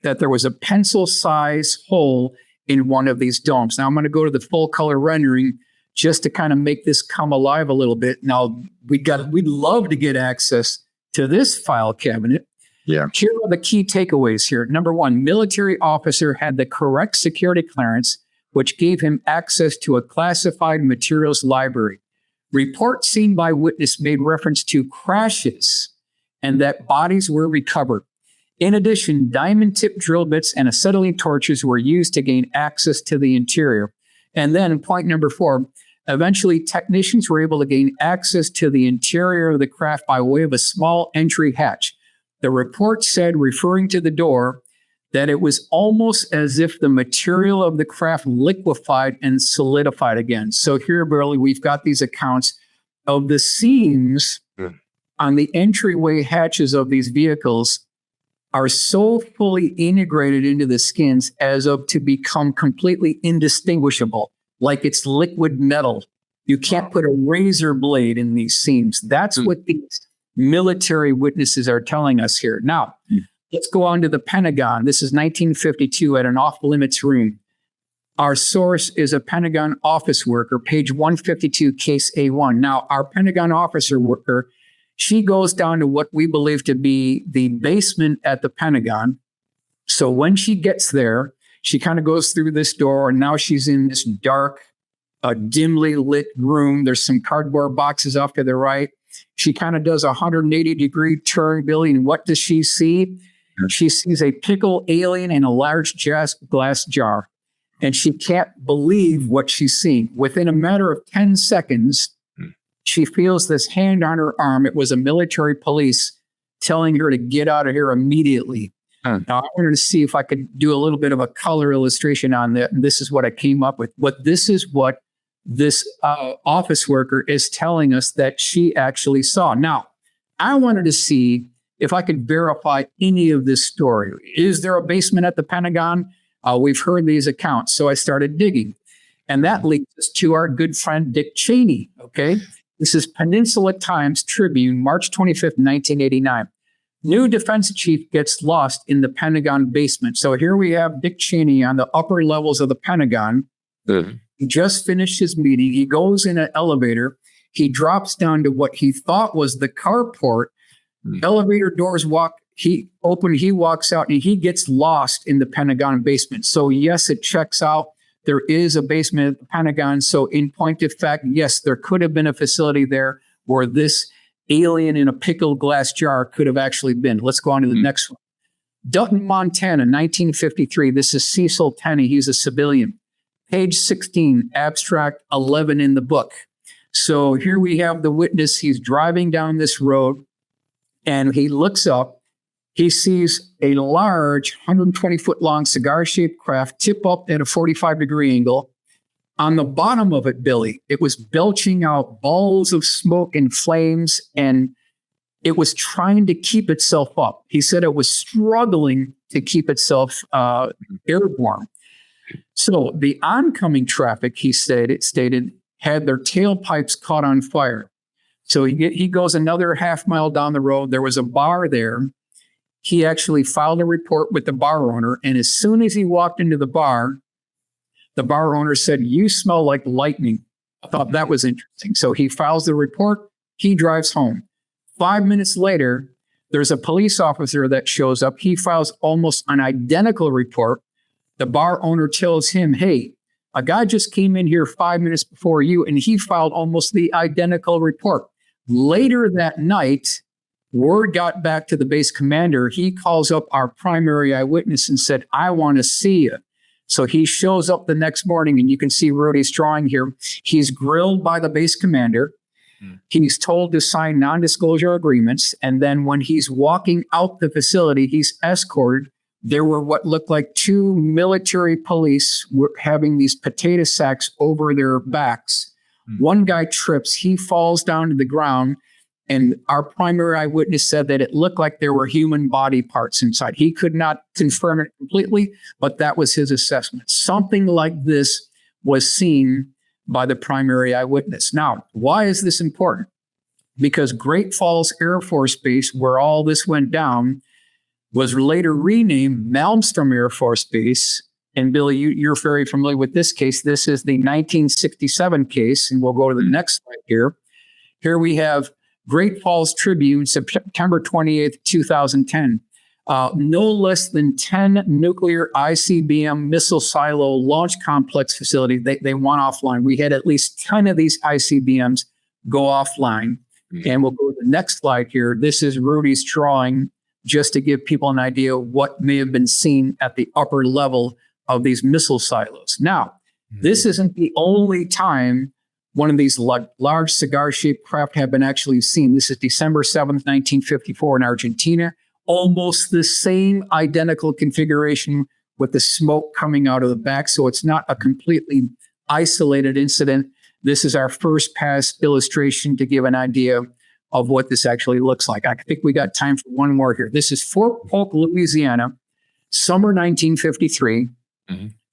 that there was a pencil-sized hole in one of these domes. Now I'm going to go to the full-color rendering just to kind of make this come alive a little bit. Now, we'd love to get access to this file cabinet. Yeah. Here are the key takeaways here. Number one, military officer had the correct security clearance, which gave him access to a classified materials library. Report seen by witness made reference to crashes and that bodies were recovered. In addition, diamond-tipped drill bits and acetylene torches were used to gain access to the interior. And then point number 4, eventually technicians were able to gain access to the interior of the craft by way of a small entry hatch. The report said, referring to the door, that it was almost as if the material of the craft liquefied and solidified again. So here, Burley, we've got these accounts of the seams on the entryway hatches of these vehicles are so fully integrated into the skins as of to become completely indistinguishable, like it's liquid metal. You can't put a razor blade in these seams. That's what these military witnesses are telling us here. Now, let's go on to the Pentagon. This is 1952 at an off-limits room. Our source is a Pentagon office worker, page 152, case A1. Now, our Pentagon officer worker, she goes down to what we believe to be the basement at the Pentagon. So when she gets there, she kind of goes through this door, and now she's in this dark, dimly lit room. There's some cardboard boxes off to the right. She kind of does a 180-degree turn, Billy, and what does she see? She sees a pickle alien in a large glass jar, and she can't believe what she's seeing. Within a matter of 10 seconds, she feels this hand on her arm. It was a military police telling her to get out of here immediately. Now, I wanted to see if I could do a little bit of a color illustration on that. And this is what I came up with. But this is what this office worker is telling us that she actually saw. Now, I wanted to see if I could verify any of this story. Is there a basement at the Pentagon? We've heard these accounts. So I started digging. And that leads us to our good friend, Dick Cheney. Okay. This is Peninsula Times Tribune, March 25th, 1989. New defense chief gets lost in the Pentagon basement. So here we have Dick Cheney on the upper levels of the Pentagon. He just finished his meeting. He goes in an elevator. He drops down to what he thought was the carport. Elevator doors he walks out, and he gets lost in the Pentagon basement. So yes, it checks out. There is a basement at the Pentagon. So in point of fact, yes, there could have been a facility there where this alien in a pickled glass jar could have actually been. Let's go on to the next one. Dutton, Montana, 1953. This is Cecil Tenney. He's a civilian. Page 16, abstract 11 in the book. So here we have the witness. He's driving down this road and he looks up. He sees a large 120-foot long cigar-shaped craft tip up at a 45-degree angle. On the bottom of it, Billy, it was belching out balls of smoke and flames, and it was trying to keep itself up. He said it was struggling to keep itself airborne. So the oncoming traffic, he stated, had their tailpipes caught on fire. So he goes another half mile down the road. There was a bar there. He actually filed a report with the bar owner, and as soon as he walked into the bar owner said, "You smell like lightning." I thought that was interesting. So he files the report. He drives home. 5 minutes later, there's a police officer that shows up. He files almost an identical report. The bar owner tells him, "Hey, a guy just came in here 5 minutes before you," and he filed almost the identical report. Later that night, word got back to the base commander. He calls up our primary eyewitness and said, "I want to see you." So he shows up the next morning, and you can see Rudy's drawing here. He's grilled by the base commander. He's told to sign non-disclosure agreements. And then when he's walking out the facility, he's escorted. There were what looked like two military police were having these potato sacks over their backs. One guy trips, he falls down to the ground. And our primary eyewitness said that it looked like there were human body parts inside. He could not confirm it completely, but that was his assessment. Something like this was seen by the primary eyewitness. Now, why is this important? Because Great Falls Air Force Base, where all this went down, was later renamed Malmstrom Air Force Base. And Billy, you're very familiar with this case. This is the 1967 case, and we'll go to the next slide here. Here we have Great Falls Tribune, September 28th, 2010. No less than 10 nuclear ICBM missile silo launch complex facilities, they went offline. We had at least 10 of these ICBMs go offline. And we'll go to the next slide here. This is Rudy's drawing, just to give people an idea of what may have been seen at the upper level of these missile silos. Now, this isn't the only time one of these large cigar-shaped craft have been actually seen. This is December 7th, 1954 in Argentina. Almost the same identical configuration with the smoke coming out of the back. So it's not a completely isolated incident. This is our first pass illustration to give an idea of what this actually looks like. I think we got time for one more here. This is Fort Polk, Louisiana, summer 1953.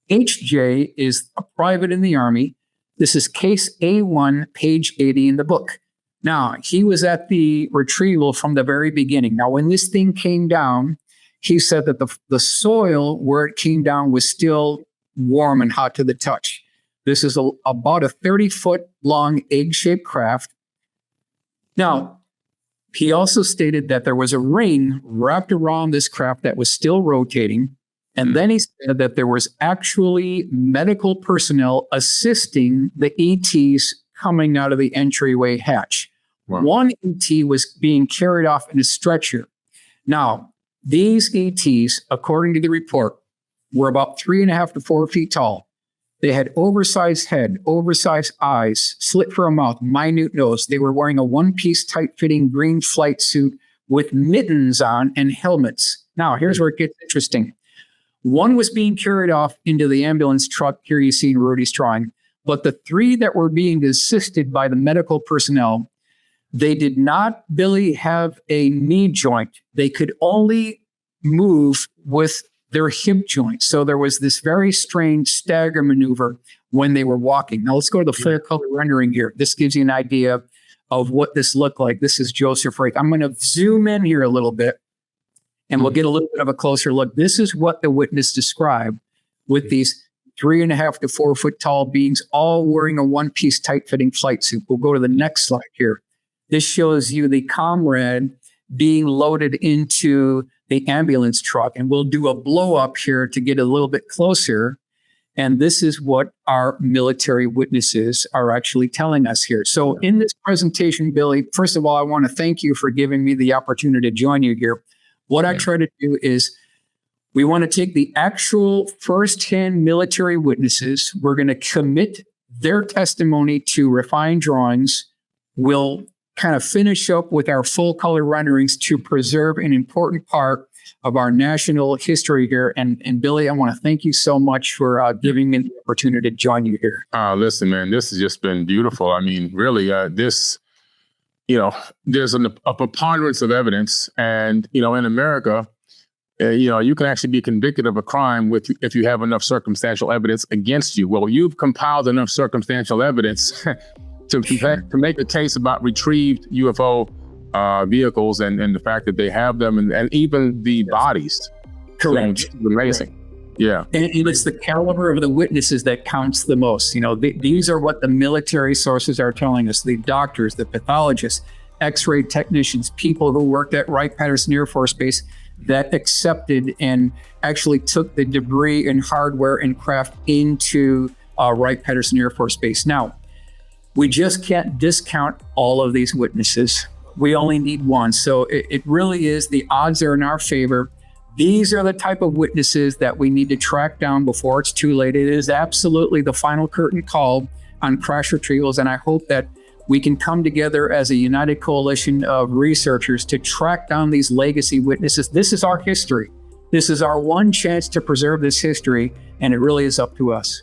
HJ is a private in the Army. This is case A1, page 80 in the book. Now, he was at the retrieval from the very beginning. Now, when this thing came down, he said that the soil where it came down was still warm and hot to the touch. This is about a 30-foot long egg-shaped craft. Now, he also stated that there was a ring wrapped around this craft that was still rotating. And then he said that there was actually medical personnel assisting the ETs coming out of the entryway hatch. Wow. One ET was being carried off in a stretcher. Now, these ETs, according to the report, were about 3.5 to 4 feet tall. They had oversized head, oversized eyes, slit for a mouth, minute nose. They were wearing a one-piece tight-fitting green flight suit with mittens on and helmets. Now, here's where it gets interesting. One was being carried off into the ambulance truck. Here you see Rudy's drawing. But the three that were being assisted by the medical personnel, they did not, Billy, have a knee joint. They could only move with their hip joint. So there was this very strange stagger maneuver when they were walking. Now let's go to the flare color rendering here. This gives you an idea of what this looked like. This is Joseph Wright. I'm going to zoom in here a little bit, and we'll get a little bit of a closer look. This is what the witness described with these 3.5 to 4 foot tall beings, all wearing a one-piece tight-fitting flight suit. We'll go to the next slide here. This shows you the comrade being loaded into the ambulance truck, and we'll do a blow-up here to get a little bit closer. And this is what our military witnesses are actually telling us here. So in this presentation, Billy, first of all, I want to thank you for giving me the opportunity to join you here. What I try to do is we want to take the actual firsthand military witnesses. We're going to commit their testimony to refined drawings. We'll kind of finish up with our full color renderings to preserve an important part of our national history here. And Billy, I want to thank you so much for giving me the opportunity to join you here. Listen, man, this has just been beautiful. I mean, really, there's a preponderance of evidence. And, in America, you can actually be convicted of a crime if you have enough circumstantial evidence against you. Well, you've compiled enough circumstantial evidence to make a case about retrieved UFO vehicles and the fact that they have them and even the bodies. Correct. So, it's amazing. Yeah. And it's the caliber of the witnesses that counts the most. These are what the military sources are telling us, the doctors, the pathologists, X-ray technicians, people who worked at Wright-Patterson Air Force Base that accepted and actually took the debris and hardware and craft into Wright-Patterson Air Force Base. Now, we just can't discount all of these witnesses. We only need one. So it really is, the odds are in our favor. These are the type of witnesses that we need to track down before it's too late. It is absolutely the final curtain call on crash retrievals. And I hope that we can come together as a united coalition of researchers to track down these legacy witnesses. This is our history. This is our one chance to preserve this history, and it really is up to us.